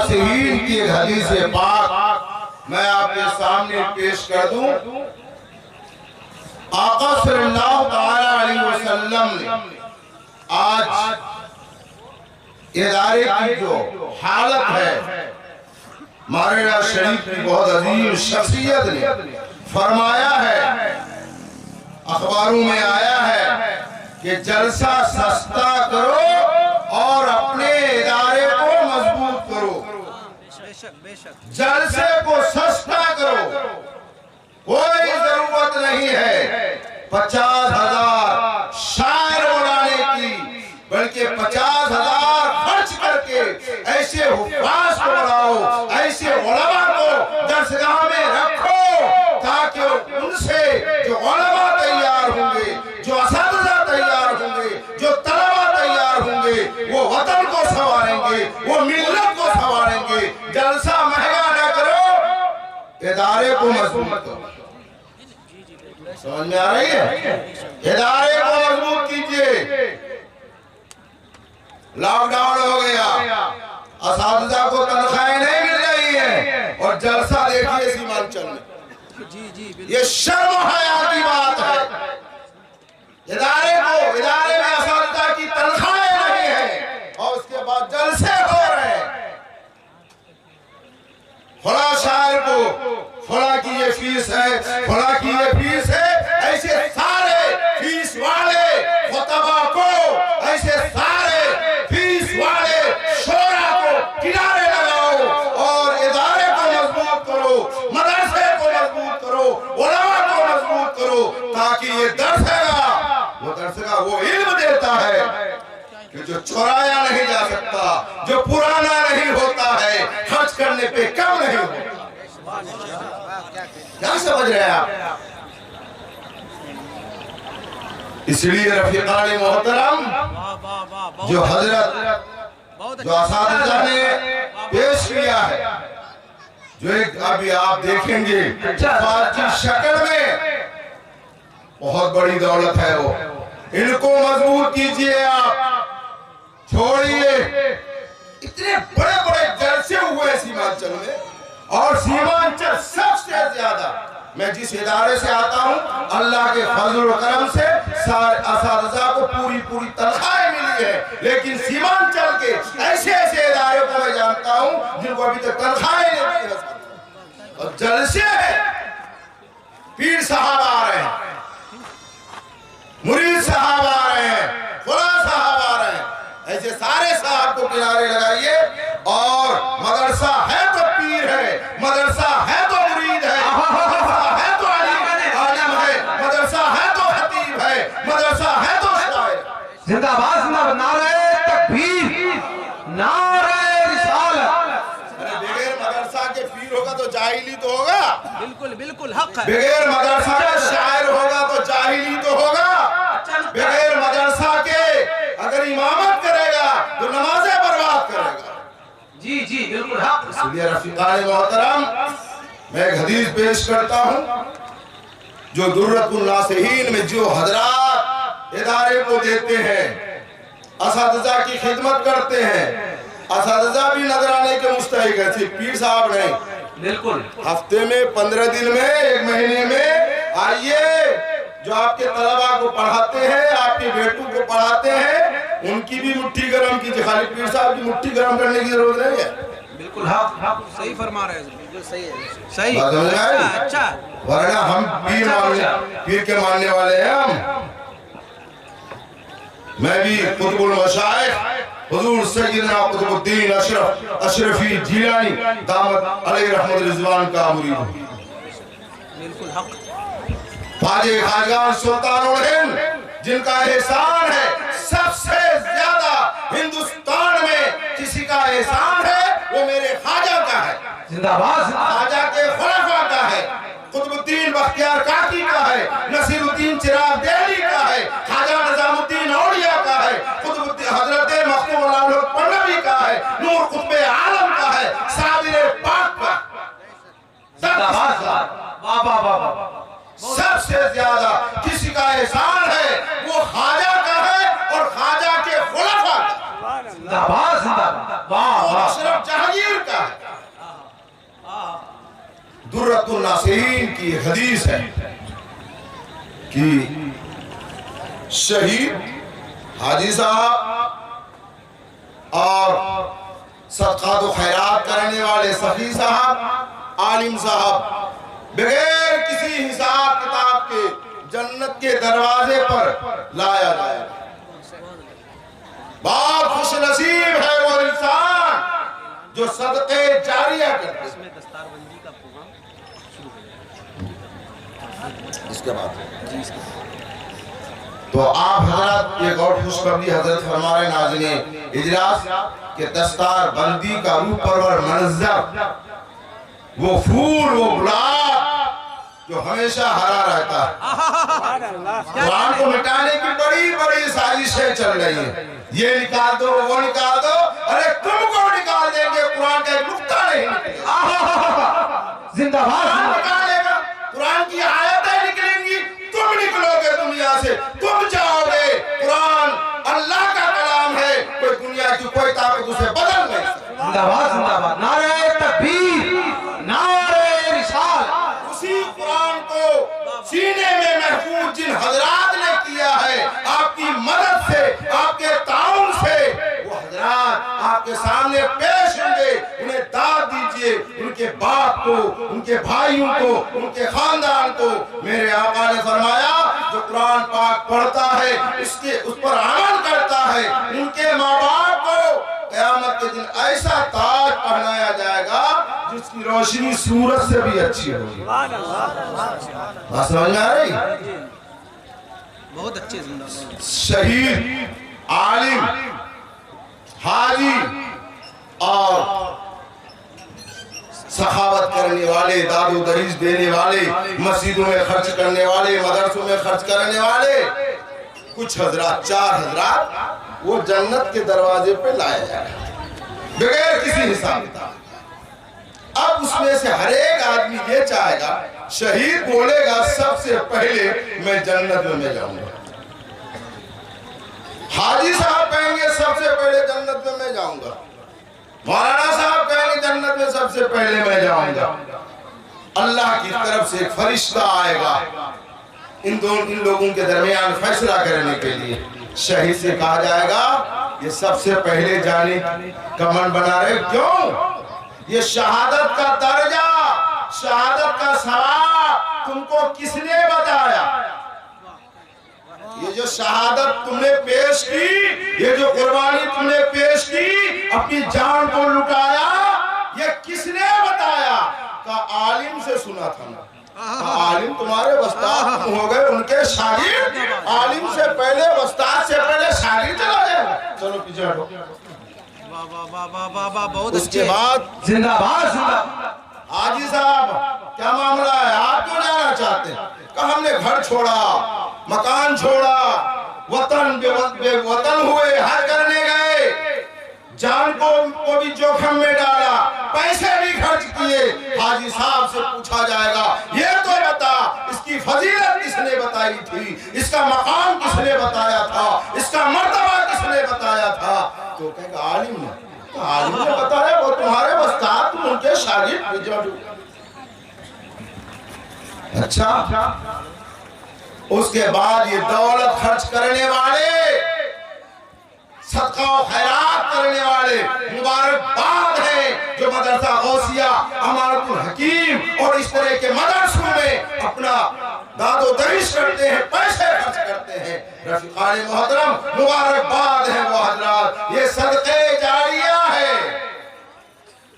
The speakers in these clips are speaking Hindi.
नासिहीन की एक हदीस पाक मैं आपके सामने पेश कर दूं। आका सल्लल्लाहु अलैहि वसल्लम ने आज इदारे की जो हालत है, मारेरा शरीफ की बहुत अजीम शख्सियत ने फरमाया है, अखबारों में आया है कि जलसा सस्ता करो और अपने इदारे को मजबूत करो। जलसे को सस्ता करो, कोई जरूरत नहीं है 50,000 शायर बुलाने की, बल्कि 50,000 खर्च करके ऐसे हुफ्फाज को बढ़ाओ, ऐसे उलमा को दरसगाह में रखो, ताकि उनसे जो उलमा तैयार होंगे, जो असातिज़ा तैयार होंगे, जो तलबा तैयार होंगे, वो वतन को संवारेंगे, वो मिल्लत को संवारेंगे। जलसा महंगा न करो, इदारे को मजबूत करो। समझ में आ रही है? इदारे को मजबूत कीजिए। लॉकडाउन हो गया, असातिज़ा को तनख्वाहें नहीं मिल रही है और जलसा देखिए सीमांचल में। ये शर्म हया की बात है। इदारे में असातिज़ा की तनख्वाहें नहीं है और उसके बाद जलसे हो रहे हैं। फला शायर को फला की ये फीस है, फला की ये फीस है, ऐसे सारे फीस वाले खुतबा को, ऐसे सारे फीस वाले शोरा को किनारे लगाओ और इदारे को मजबूत करो, मदरसे को मजबूत करो, उलमा को मजबूत करो, ताकि ये दरसगा वो इल्म देता है कि जो चुराया नहीं जा सकता, जो पुराना नहीं होता है, खर्च करने पे कम नहीं होता। क्या समझ रहे हैं आप? इसलिए रफीकान मोहतरम, जो हजरत जो असातिज़ा ने पेश किया है, जो एक अभी आप देखेंगे की शक्ल में बहुत बड़ी दौलत है, वो इनको मजबूत कीजिए। आप छोड़िए, इतने बड़े बड़े जलसे हुए सीमांचल में, और सीमांचल सबसे ज्यादा, मैं जिस इदारे से आता हूं, अल्लाह के फजल और करम से सारे असातिज़ा को पूरी तनख्वाहें मिली है, लेकिन सीमांचल के ऐसे ऐसे इदारे को मैं जानता हूं जिनको अभी तक तनख्वाहें नहीं मिली है। और जलसे पीर साहब आ रहे हैं, मुरीद साहब आ रहे हैं, फुला साहब आ रहे हैं, ऐसे सारे साहब को किनारे लगाइए। और मदरसा है तो पीर है, मदरसा है तो मुरीद है, मदरसा है तो आलिम है, मदरसा है तो खतीब है, मदरसा है तो शायर। जिंदाबाद नारे तकबीर, नारे रिसालत। बगैर मदरसा के पीर होगा तो जाहिली तो होगा। बिल्कुल बिल्कुल हक है। बगैर मदरसा के शायर होगा तो जाहिली तो होगा। बगैर मदरसा के अगर इमामत करेगा तो नमाज़ें बर्बाद करेगा। जी जी बिल्कुल हक। इसलिए रफीकान मोहतरम, मैं एक हदीस पेश करता हूँ, जो दुर्रतुन नासिहीन में जो हजरात इदारे को देते हैं, असातिज़ा की खिदमत करते हैं, असातिज़ा भी नजराने के मुस्तहिक है, सिर्फ पीर साहब नहीं। बिल्कुल, हफ्ते में 15 दिन में, एक महीने में आइए, जो आपके तलबा को पढ़ाते हैं, आपके बेटों को पढ़ाते हैं, उनकी भी मुट्ठी गर्म कीजिए। खाली पीर साहब की मुट्ठी गर्म करने की जरूरत नहीं है। बिल्कुल हक, सही फरमा रहे हैं, बिल्कुल सही है, सही। अच्छा, वरना हम पीर के मानने वाले हैं हम। मैं भी कुतुबुल मशाइख हुजूर सैयदना कुतुबुद्दीन अशरफी जिलानी दामत अलैहि रहमत रिज़वान का मुरीद हूं। बिल्कुल हक। ख्वाजे खाजगान सुल्तानुल हिंद, जिनका एहसान है सबसे ज्यादा हिंदुस्तान में किसी का एहसान है, वो मेरे ख्वाजा का है। जिंदाबाद। ख्वाजा के खुलफा का है, कुतुबुद्दीन बख्तियार काकी का है, नसीरुद्दीन चिराग देहली का है, ख्वाजा निजामुद्दीन औलिया का है, कुतुबुद्दीन हजरत मखदूम अल पन्नवी का है, नूर कुतुब आलम का है, साबिर पाक का। सबसे ज्यादा किसी का एहसान है वो ख्वाजा का है और ख्वाजा के खुलफा का। जिंदाबाद जिंदाबाद। अशरफ जहांगीर का दुर्रतुन नासिरीन की हदीस है कि शहीद हाजी साहब और सदका तो खैरात करने वाले सफी साहब, आलिम साहब बगैर किसी हिसाब किताब के जन्नत के दरवाजे पर लाया जाएगा। बहुत खुश नसीब है वो इंसान जो सदके जारिया करते। इसके बाद तो आप हजरत एक और खुशखबरी हजरत फरमा रहे नाज़रीन इजलास के दस्तार बंदी का रूप परवर मंजर, वो फूल, वो गुलाब जो हमेशा हरा रहता है। कुरान को मिटाने की बड़ी बड़ी साजिशें चल रही हैं, ये निकाल दो, वो निकाल दो, अरे तुमको निकाल देंगे, कुरान का एक नुक्ता नहीं जिंदाबाद निकालेगा। कुरान की आयतें निकलेंगी, तुम निकलोगे दुनिया से, तुम जाओगे। कुरान अल्लाह का कलाम है, कोई दुनिया की कोई ताकत उसे बदल नहीं सकती। जिंदाबाद जिंदाबाद, नारे तकबीर, नारे रिसालत। उसी कुरान को सीने में महफूज जिन हजरात ने किया है आपकी मदद से, आपके ताउन से, वो हजरात आपके सामने पेश होंगे। उन्हें दाद दीजिए, उनके बाप को, उनके भाइयों को, उनके खानदान को। मेरे आका ने फरमाया जो कुरान पाक पढ़ता है, उसके उस पर अमल करता है, उनके माँ बाप को क़यामत के दिन ऐसा ताज पहनाया जाएगा जिसकी रोशनी सूरज से भी अच्छी होगी। बात समझ में आ रही? बहुत अच्छे जिंदाबाद। शहीद, आलिम, हाजी और सखावत करने वाले, दादो दहेज देने वाले, मस्जिदों में खर्च करने वाले, मदरसों में खर्च करने वाले कुछ हजरात, 4 हजरात वो जन्नत के दरवाजे पे लाए जाए बगैर किसी हिसाब किताब। अब उसमें से हर एक आदमी ये चाहेगा, शहीद बोलेगा सबसे पहले मैं जन्नत में जाऊंगा। हाजी साहब कहेंगे सबसे पहले जन्नत में मैं जाऊंगा। मौलाना साहब कहेंगे जन्नत में सबसे पहले मैं जाऊंगा। अल्लाह की तरफ से एक फरिश्ता आएगा इन लोगों के दरमियान फैसला करने के लिए। शहीद से कहा जाएगा ये सबसे पहले जाने का मन बना रहे, क्यों? ये शहादत का दर्जा, शहादत का सवाब तुमको किसने बताया? ये जो शहादत तुमने पेश की, ये जो कुर्बानी तुमने पेश की, अपनी जान को लुटाया, ये किसने बताया? का आलिम से सुना था ना। आलिम तुम्हारे वस्ताद हो गए, उनके शागिर्द। आलिम से पहले, वस्ताद से पहले शागिर्द चला जाएगा। चलो पीछे हटो। वाह वाह वाह वाह वाह वाह, बहुत उसके अच्छे। बाद जिंदाबाद जिंदाबाद। हाजी साहब क्या मामला है, आप क्यों जाना चाहते हैं? कहा हमने घर छोड़ा, मकान छोड़ा, वतन बेवतन हुए, हज करने गए, जान को भी जोखिम में डाला, पैसे भी खर्च किए। हाजी साहब से पूछा जाएगा ये तो बता इसकी फजीलत किसने बताई थी, इसका मकाम किसने बताया था, इसका मर्तबा किसने बताया था? तो कहेगा आलिम ने। तो आलिम ने बताया, वो तुम्हारे वस्ताद, तुम उनके शागिर्द। अच्छा, उसके बाद ये दौलत खर्च करने वाले, सदका और खैरात करने वाले मुबारकबाद है जो मदरसा गौसिया, अमानतुल हकीम और इस तरह के मदरसों में अपना दादो दहिश करते हैं, पैसे खर्च करते हैं। रफ़ीक़ान मोहतरम मुबारकबाद है वो हजरात, ये सदक़े जारिया है।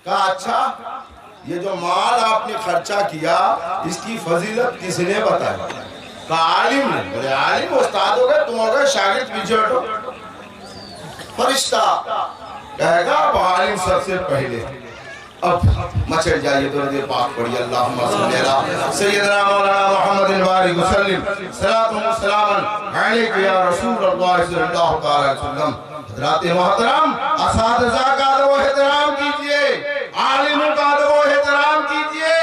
कहा अच्छा ये जो माल आपने खर्चा किया इसकी फजीलत किसने बताया? कहा आलिम ने। बोले आलिम उस्ताद हो गए, तुम हो गए शागिर्द, पीछे हटो। फरिश्ता कहेगा अब आलिम सबसे पहले। अब मचल जाइए, थोड़ी देर पाक पढ़िए। अल्लाहुम्मा सल्ली अला सय्यिदना मौलाना मुहम्मदिन व आलिहि वसल्लम सलातु व सलामन अलैका या रसूलल्लाह सल्लल्लाहु अलैहि वसल्लम। हज़रात मोहतरम, असातिज़ा का अदब व एहतराम कीजिए, आलिमों का अदब व एहतराम कीजिए।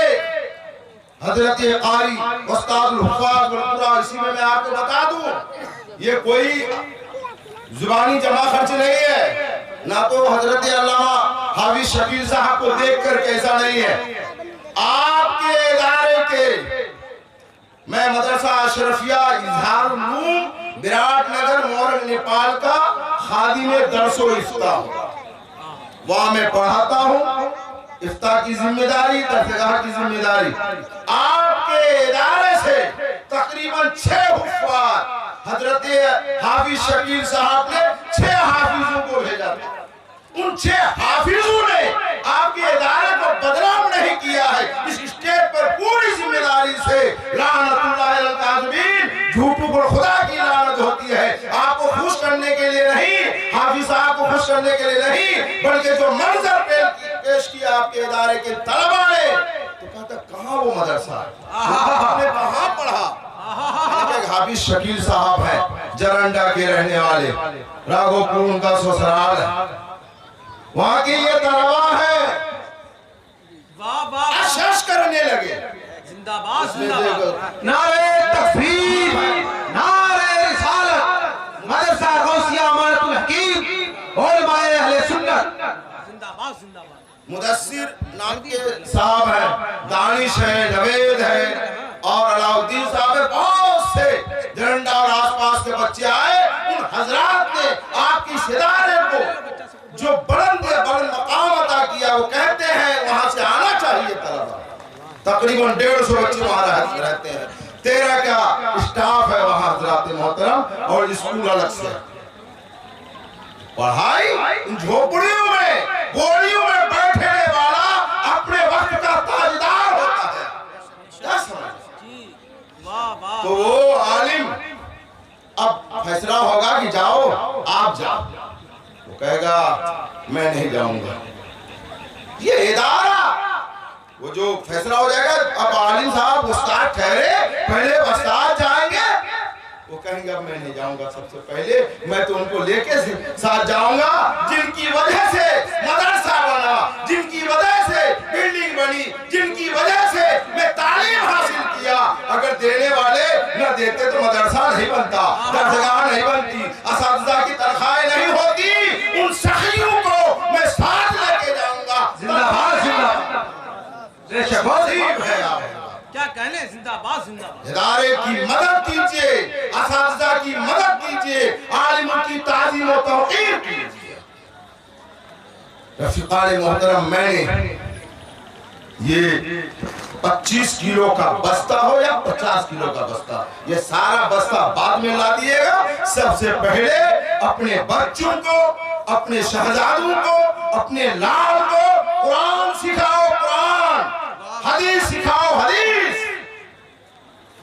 हज़रत कारी उस्ताद हुफ़ाज़ वल इसी में मैं आपको बता दूं, ये कोई जुबानी जमा खर्च नहीं है, ना तो हजरत अल्लामा हाफिज शकील साहब को देखकर कैसा नहीं है। आपके के मैं मदरसा अशरफिया इजहार उलूम विराटनगर मोरंग नेपाल का खादी में दरसो इफ्ता हूँ। वहां मैं पढ़ाता हूँ। इफ्ता की जिम्मेदारी, दरसगाह की जिम्मेदारी आपके इदारे से तकरीबन 6 हुफ्फाज हजरत हाफिज शकील साहब ने 6 हाफिजों को भेजा था। उन 6 हाफिजों ने आपके इदारे को बदनाम नहीं किया है। इस स्टेज पर पूरी जिम्मेदारी से लानतुल्लाह अलल काज़िबीन, झूठों पर खुदा की लानत होती है। आपको खुश करने के लिए नहीं, हाफिज साहब को खुश करने के लिए नहीं, बल्कि जो मंजर पेश किया आपके इदारे के तलबा ने, तो कहता कहाँ वो मदरसा है, आपने कहाँ पढ़ा। हाफिज शकील साहब है, जरंडा के रहने वाले, राघोपुर उनका ससुराल है। वहां के ये तलबा है, वाह वाह, अशश करने लगे। जिंदाबाद जिंदाबाद। नारे तकबीर, नारे रिसालत, मदरसा गौसिया अमानतुल हकीम, उलमाए अहले सुन्नत। जिंदाबाद जिंदाबाद। मुदस्सिर नाम के साहब है, दानिश है, नवेद है और अलाउद्दीन साहब है। बहुत से जरंडा और आसपास के बच्चे आए। उन हजरात ने आपकी सिदारे को जो बुलंद मकाम अता किया, वो कहते हैं वहां से आना चाहिए तलबा। तकरीबन 150 बच्चे वहां रहते हैं। 13 का स्टाफ है वहां हजरात मोहतरम, और स्कूल अलग से। पढ़ाई इन झोपड़ियों में, गोलियों में बैठने वाला अपने वक्त का ताजदार होता है। क्या समझ? वाह वाह। तो वो आलिम अब फैसला होगा कि जाओ, आप जाओ। वो कहेगा मैं नहीं जाऊंगा। ये इदारा, वो जो फैसला हो जाएगा, अब आलिम साहब उस्ताद ठहरे, पहले उस्ताद जाएंगे। वो कहेंगे अब मैं नहीं जाऊंगा, सबसे पहले मैं तो उनको लेके साथ जाऊंगा जिनकी वजह से मदरसा बना, जिनकी वजह से बिल्डिंग बनी, जिनकी वजह से मैं तालीम हासिल किया। अगर देने वाले न देते तो मदरसा नहीं बनता, दरसगाह नहीं बनती, असातिज़ा की तनख्वाहें नहीं होती। उन सखियों को मैं साथ लेके जाऊंगा। जिंदाबाद जिंदाबाद। नसीब है आप। क्या कहने, जिंदाबाद जिंदाबाद। इदारे की मदद कीजिए, असातिज़ा की मदद कीजिए, आलिमों की ताज़ीम और तौक़ीर कीजिए। रफ़ीक़ान मोहतरम, मैंने ये 25 किलो का बस्ता हो या 50 किलो का बस्ता, ये सारा बस्ता बाद में ला दिएगा। सबसे पहले अपने बच्चों को, अपने शहजादों को, अपने लाल को कुरान सिखाओ, कुरान, हदीस सिखाओ, हदीस।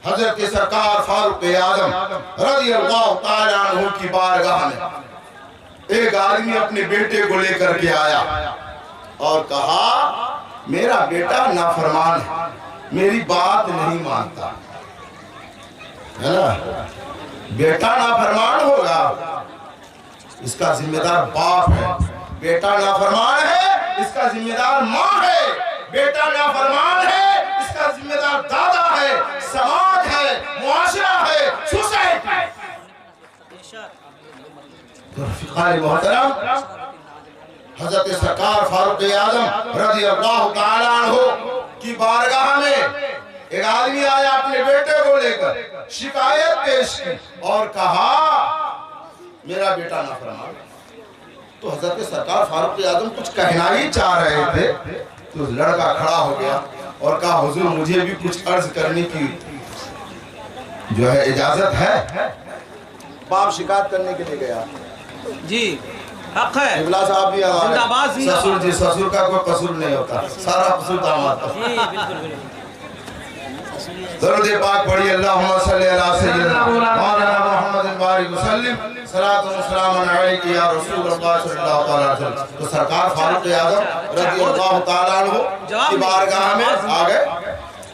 हजरत के सरकार फारूक आजम रज़ियल्लाहु ताला अन्हु की बारगाह में एक आदमी अपने बेटे को लेकर के आया और कहा मेरा बेटा नाफरमान है, मेरी बात नहीं मानता। है ना, बेटा नाफरमान होगा, इसका जिम्मेदार बाप है। बेटा नाफरमान है, इसका जिम्मेदार माँ है। बेटा नाफरमान है, इसका जिम्मेदार दादा है, समाज है, मुआशरा है, सोसाइटी। तो रफ़ीक़ान मोहतरम, हज़रत सरकार फारूक आज़म रज़ियल्लाहु ताला अन्हु की बारगाह में एक आदमी आया अपने बेटे को लेकर, शिकायत पेश की और कहा मेरा बेटा नाफरमान। तो हज़रत सरकार फारूक आज़म कुछ कहना ही चाह रहे थे, तो लड़का खड़ा हो गया और कहा हुजूर मुझे भी कुछ अर्ज करने की जो है इजाजत है। बाप शिकायत करने के लिए गया। जी हक है। शिवला साहब भी हमारे जिंदाबाद जिंदाबाद। ससुर जी, ससुर का कोई कसूर नहीं होता, सारा कसूर दामाद का। जी बिल्कुल बिल्कुल। दरूद पाक पढ़िए, अल्लाहुम्मा सल्ली अला सय्यिदिना मौलाना मुहम्मद बारिक वसल्लम, सलातु व सलाम अलैका या रसूलल्लाह सल्लल्लाहु अलैहि वसल्लम। तो सरकार फारूक आज़म रज़ियल्लाहु ताला अन्हु की बारगाह में आ गए।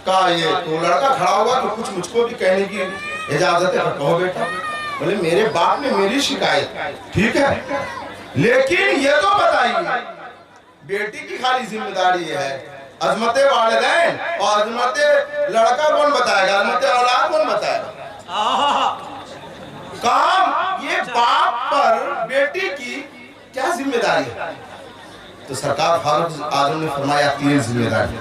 कहा ये तो लड़का खड़ा हुआ तो कुछ मुझको भी कहने की इजाजत है, कहो बेटा। बोले मेरे बाप ने मेरी शिकायत, ठीक है, लेकिन ये तो बताइए बेटी की खाली जिम्मेदारी है, अजमत वालिदैन और अजमत लड़का कौन बताएगा, अजमत औलाद कौन बताएगा। काम ये बाप पर बेटी की क्या जिम्मेदारी है। तो सरकार फारूक आज़म ने फरमाया तीन जिम्मेदारी।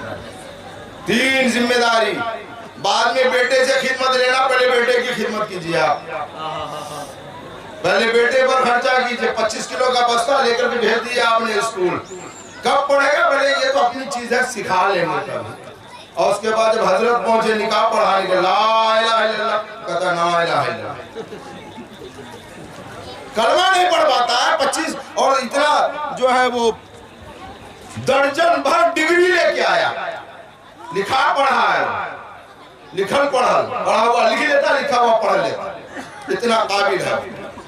बाद में बेटे से खिदमत लेना, पहले बेटे की खिदमत कीजिए आप। पहले बेटे पर खर्चा कीजिए। 25 किलो का बस्ता लेकर के भेज दिया आपने स्कूल, कब पढ़ेगा? पहले ये तो अपनी चीजें सिखा लेंगे तब। और उसके बाद जब हजरत पहुंचे निकाह पढ़ाने के, ला इलाहा इल्लल्लाह कहता, ना इलाहा इल्लल्लाह, कलमा नहीं पढ़ पाता है। 25 और इतना जो है वो दर्जन भर डिग्री लेके आया, लिखा पढ़ा है, लिखल पढ़ा हुआ लिख लेता, लिखा हुआ पढ़ लेता, इतना काबिल है,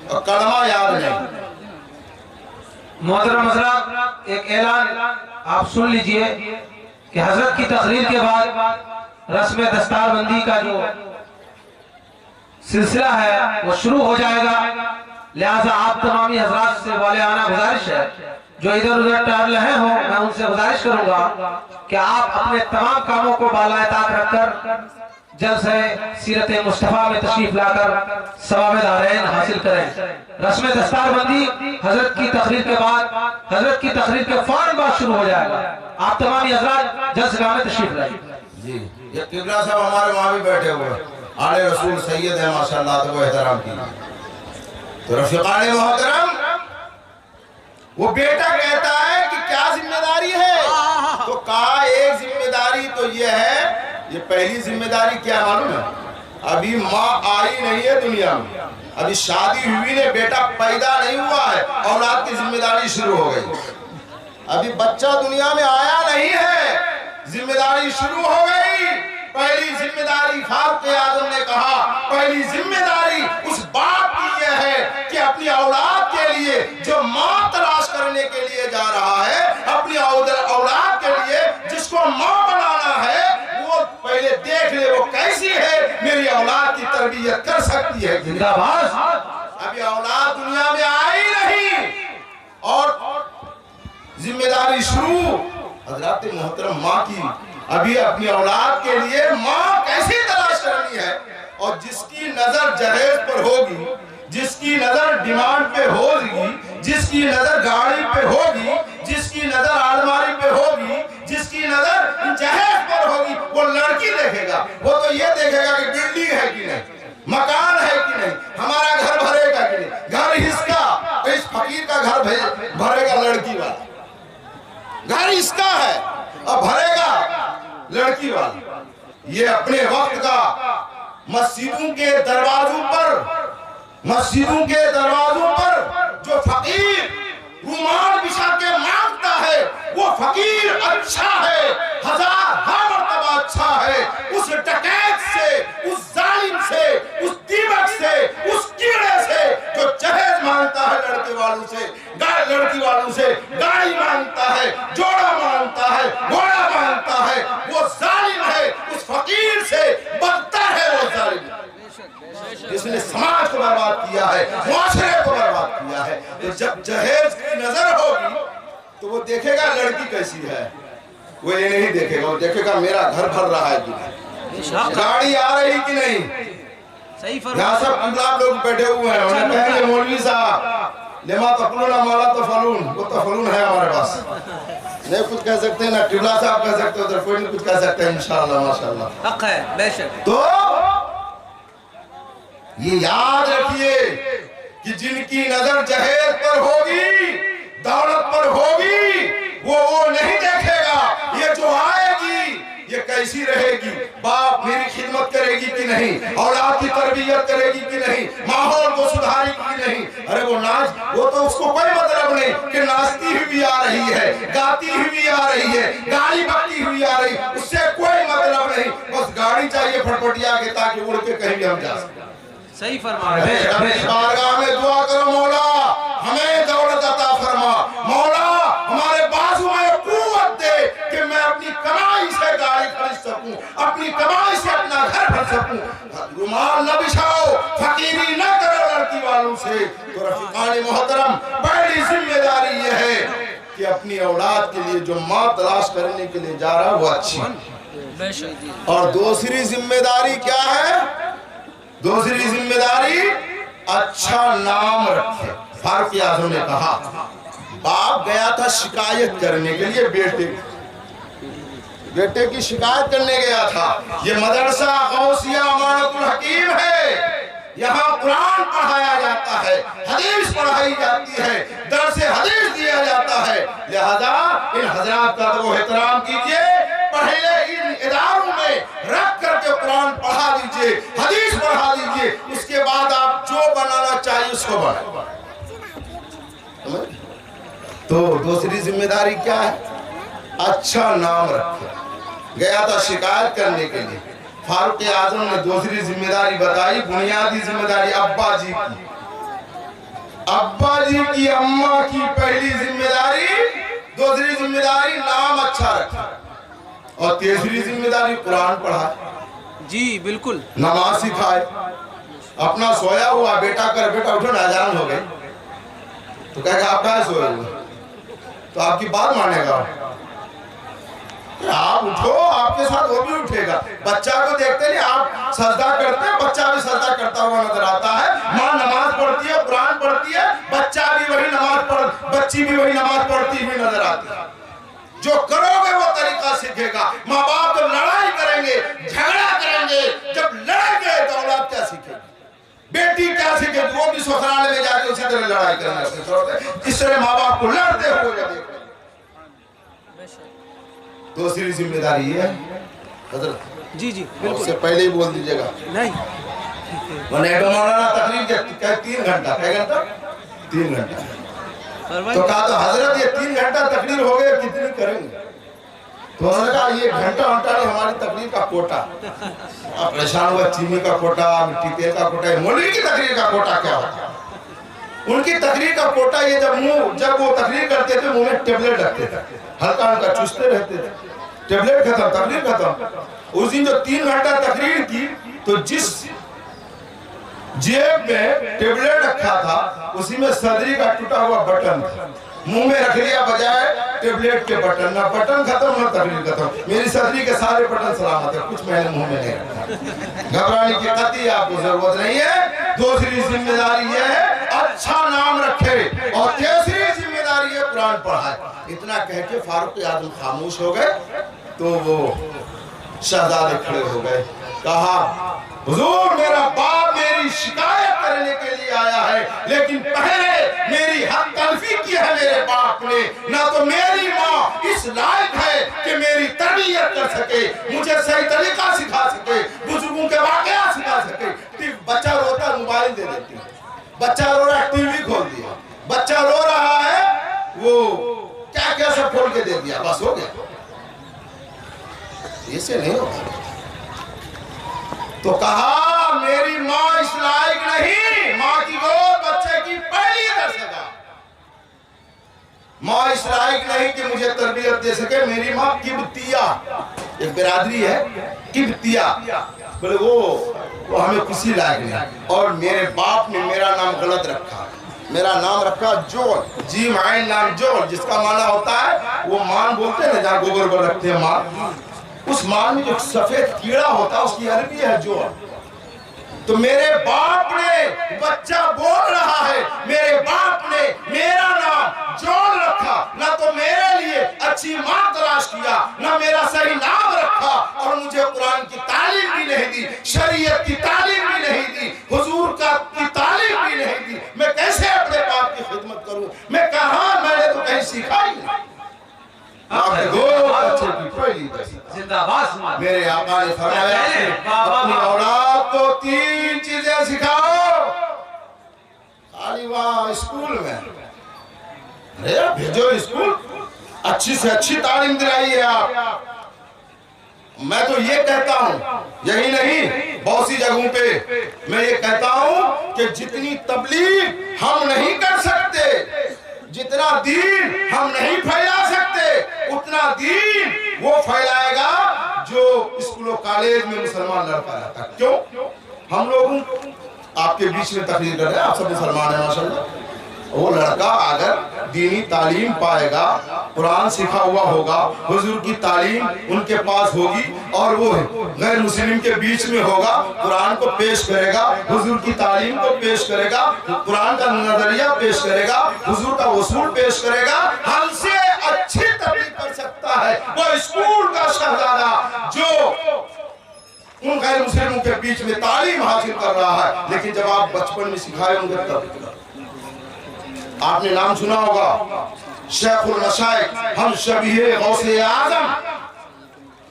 और कलमा याद नहीं। मोहतरम हज़रात, एक ऐलान आप सुन लीजिए कि हजरत की तकरीर के बाद रस्म दस्तारबंदी का जो सिलसिला है वो शुरू हो जाएगा। लिहाजा आप तमामी हजरात से वाले आना गुजारिश है, जो इधर उधर टहल रहे हो, मैं उनसे गुजारिश करूंगा कि आप अपने तमाम कामों को बालाएताक रखकर जल्द से सीरत मुस्तफा में तशरीफ लाकर सवाब दारैन हासिल करें। रस्म दस्तारबंदी हजरत की तकरीर के बाद, हजरत की तकरीर के फौरन बाद शुरू हो जाएगा। आप तमामी हजरात जल्द से में तशरीफ लाइए। जी, ये किबला साहब हमारे वहां भी बैठे हुए, आले रसूल सैयद है माशाल्लाह, तो वो एहतराम कीजिए। तो रफीकान मोहतरम, वो बेटा कहता है कि क्या जिम्मेदारी है, तो कहा एक जिम्मेदारी तो ये है, ये पहली जिम्मेदारी क्या मालूम है? अभी माँ आई नहीं है दुनिया में, अभी शादी हुई नहीं, बेटा पैदा नहीं हुआ है, औलाद की जिम्मेदारी शुरू हो गई। अभी बच्चा दुनिया में आया नहीं है, जिम्मेदारी शुरू हो गई। पहली जिम्मेदारी फारूक आजम ने कहा, पहली जिम्मेदारी उस बाप की यह है कि अपनी औलाद के लिए जो माँ तलाश करने के लिए जा रहा है, अपनी औलाद के लिए जिसको माँ बनाना है, वो पहले देख ले वो कैसी है, मेरी औलाद की तरबियत कर सकती है। जिंदाबाद। अभी औलाद दुनिया में आई नहीं और जिम्मेदारी शुरू। हजरत मोहतरम, माँ की अभी अपनी औलाद के लिए माँ कैसी तलाश करनी है, और जिसकी नजर जहेज पर होगी, जिसकी नजर डिमांड पे होगी, जिसकी नजर गाड़ी पे होगी, जिसकी नजर अलमारी पे होगी, जिसकी नजर जहेज पर होगी, वो लड़की देखेगा। वो तो ये देखेगा कि बिल्डिंग है कि नहीं, मकान है कि नहीं, हमारा घर भरेगा कि नहीं, घर इसका, इस फकीर का घर भरेगा लड़की वाला, घर इसका है और भरेगा लड़की वाला। ये अपने वक्त का मस्जिदों के दरवाजों पर जो फकीर रुमाल बिछा के मांगता है, वो फकीर अच्छा है, हजार मर्तबा अच्छा है उस डकैत से, उस जालिम से, उस दीमक से, उस कीड़े से जो जहेज मांगता है लड़के वालों से, लड़की वालों से गाड़ी मांगता है, जोड़ा मांगता है, घोड़ा मांगता है, वो जालिम है। उस फकीर से बदतर है वो जालिम जिसने समाज को बर्बाद किया है, मुआशरे को बर्बाद किया है। तो जब जहेज की नजर होगी तो वो देखेगा लड़की कैसी है, वो ये नहीं देखेगा, वो देखेगा मेरा घर भर रहा है कि नहीं, गाड़ी आ रही कि नहीं। सही यहाँ सब आप लोग बैठे हुए हैं, उन्हें कहेंगे मौलवी साहब लेमा तफलून मौला तफलून, वो तफलून है हमारे पास, नहीं कुछ कह सकते हैं, ना टिबला साहब कह सकते हो, कोई नहीं कुछ कह सकते हैं, इंशाअल्लाह माशाअल्लाह हक है बेशक। तो ये याद रखिए कि जिनकी नजर जहेज पर होगी, दौलत पर होगी, वो नहीं देखेगा ये जो आएगी ये कैसी रहेगी, बाप मेरी खिदमत करेगी कि नहीं, औलाद की तरबियत करेगी कि नहीं, माहौल को सुधारेगी कि नहीं। अरे वो नाच, वो तो उसको कोई मतलब नहीं कि नाचती हुई आ रही है, गाती हुई आ रही है, गाड़ी बकती हुई आ रही, उससे कोई मतलब नहीं, बस गाड़ी चाहिए फटफटिया के ताकि उड़ के कहीं भी हम जा सकें। सही फरमा रहे हैं। बारगाह में दुआ करो, मौला हमें दौलत अता फरमा, मौला हमारे बाजू में कुव्वत दे कि मैं अपनी कमाई से गाड़ी खरीद सकूं, अपनी कमाई से अपना घर भर सकूं। रुमाल न बिछाओ, फकीरी न करो लड़की वालों से। तो रफीकान मोहतरम, पहली जिम्मेदारी यह है कि अपनी औलाद के लिए जो माँ तलाश करने के लिए जा रहा है वो अच्छी। और दूसरी जिम्मेदारी क्या है? दूसरी जिम्मेदारी अच्छा नाम रखे। फारूक आजम ने कहा, बाप गया था शिकायत करने के लिए बेटे, बेटे की शिकायत करने गया था। ये मदरसा गौसिया अमानतुल हकीम है, यहाँ कुरान पढ़ाया जाता है, हदीस पढ़ाई जाती है, दर्स हदीस दिया जाता है। लिहाजा इन हजरात का तो एहतराम कीजिए, पहले इन इदारों में रख करके कुरान पढ़ा दीजिए, हदीस पढ़ा दीजिए, उसके बाद आप जो बनाना चाहिए उसको बनाए। तो दूसरी जिम्मेदारी क्या है? अच्छा नाम रखे। गया था शिकायत करने के लिए, फारूक आजम ने दूसरी जिम्मेदारी बताई, बुनियादी जिम्मेदारी अब्बा जी की। अब्बा जी की अम्मा की पहली जिम्मेदारी, दूसरी जिम्मेदारी नाम अच्छा रखा, और तीसरी जिम्मेदारी कुरान पढ़ाए। जी बिल्कुल। नमाज सिखाए। अपना सोया हुआ बेटा कर, बेटा उठो ना, अजान हो गई, तो कहेगा आप कहाँ सोए हुए, तो आपकी बात मानेगा। आप उठो, आपके साथ वो भी उठेगा। बच्चा को देखते नहीं, आप सजदा करते हैं, बच्चा भी सजदा करता हुआ नजर आता है। माँ नमाज पढ़ती है, कुरान पढ़ती है, बच्चा भी वही बच्ची भी वही नमाज पढ़ती हुई नजर आती है। जो करोगे वो तरीका सीखेगा। माँ बाप जब लड़ाई करेंगे, झगड़ा करेंगे, जब लड़ेंगे तो औलाद क्या सीखेगी, बेटी क्या सीखेगी? वो भी ससुराल में जाके उसी तरह लड़ाई करना। इस तरह माँ बाप को लड़ते हुए दूसरी जिम्मेदारी ये है। जी जी बिल्कुल। उससे पहले ही बोल दीजिएगा नहीं। मौलाना तकरीर 3 घंटा, 3 घंटा। तो कहा तो हजरत ये 3 घंटा तकरीर हो गए, कितनी करेंगे? तो उन्होंने कहा ये घंटा नहीं, हमारी तकरीर का कोटा। आप परेशान हुआ, चीनी का कोटा, मिट्टी तेल का कोटा, मौलवी की तकरीर का कोटा क्या होता? उनकी तकरीर का कोटा ये, जब वो तकरीर करते थे मुंह में टेबलेट रखते थे, हल्का हल्का चूसते रहते थे, टेबलेट खत्म, तकरीर खत्म। उस दिन जो 3 घंटा तकरीर की, तो जिस जेब में टेबलेट रखा था उसी में सदरी का टूटा हुआ बटन मुंह में रख लिया, बजाय टेबलेट के बटन। ना बटन खत्म ना तकरीर खत्म। मेरी सदरी के सारे बटन सलामत है, कुछ मैंने मुंह में नहीं रखा। घबराने की कतई आपको जरूरत नहीं है। दूसरी जिम्मेदारी यह है अच्छा नाम रखे, और तीसरी जिम्मेदारी है कुरान पढ़ाए। इतना कह के फारूक आजम खामोश हो गए। तो वो शहजादे खड़े हो गए, कहा हुजूर मेरा बाप मेरी शिकायत करने के लिए आया है, लेकिन पहले मेरी हक तलफी की है मेरे बाप ने। ना तो मेरी माँ इस लायक है कि मेरी तरबियत कर सके, मुझे सही तरीका सिखा सके, बुजुर्गों के वाकया सिखा सके। बच्चा रोता मोबाइल दे देती है, बच्चा रो रहा है टीवी खोल दिया, बच्चा रो रहा है वो क्या क्या सब खोल के दे दिया, बस हो गया। ऐसे नहीं होता। तो कहा मेरी माँ इस लायक नहीं, माँ की गोद बच्चे की पहली दर्शगा, माँ इस लायक नहीं कि मुझे तरबियत दे सके। मेरी माँ किब्तिया, एक बिरादरी है किब्तिया, बोले वो हमें किसी लायक नहीं। और मेरे बाप ने मेरा नाम गलत रखा, मेरा नाम रखा जोल, जी माइन नाम जोल, जिसका माना होता है वो मान बोलते हैं ना, जहाँ गोबर पर रखते हैं मान, उस मान में जो सफेद कीड़ा होता है उसकी अरबी है जोल। तो मेरे बाप ने, बच्चा बोल रहा है, मेरे बाप ने मेरा नाम जोल रखा, ना तो मेरे लिए अच्छी माँ तलाश किया, ना मेरा सही नाम रखा, और मुझे कुरान की तालीम भी नहीं दी, शरीयत की तालीम भी नहीं दी, हुजूर की तालीम भी नहीं दी। मैं कैसे अपने बाप की खिदमत करूं? मैं कहा, मैंने तो कहीं सीखा ही नहीं। जिंदाबाद। मेरे आका ने फरमाया अपनी औलाद को 3 चीजें सिखाओ। खाली वहाँ स्कूल में अरे भेजो, स्कूल अच्छी से अच्छी तालीम दिलाइए आप। मैं तो ये कहता हूँ, यही नहीं बहुत सी जगहों पे मैं ये कहता हूँ कि जितनी तबलीग हम नहीं कर सकते, जितना दीन हम नहीं फैला सकते, उतना दीन वो फैलाएगा जो स्कूलों कॉलेज में मुसलमान लड़का रहता है। क्यों? हम लोग आपके बीच में तकरीर कर रहे हैं, आप सब मुसलमान हैं माशाल्लाह। वो लड़का अगर दीनी तालीम पाएगा, कुरान सीखा हुआ होगा, हुजूर की तालीम उनके पास होगी, और वो गैर मुस्लिम के बीच में होगा, कुरान को पेश करेगा, हुजूर की तालीम को पेश करेगा, कुरान का नजरिया पेश करेगा, हुजूर का उसूल पेश करेगा, हमसे अच्छी तबलीग कर सकता है। वो स्कूल बीच में तालीम हासिल कर रहा है, लेकिन जब आप बचपन में सिखाए होंगे तब। आपने नाम सुना होगा शेखुल मशाइख हम शबीहे गौसे आजम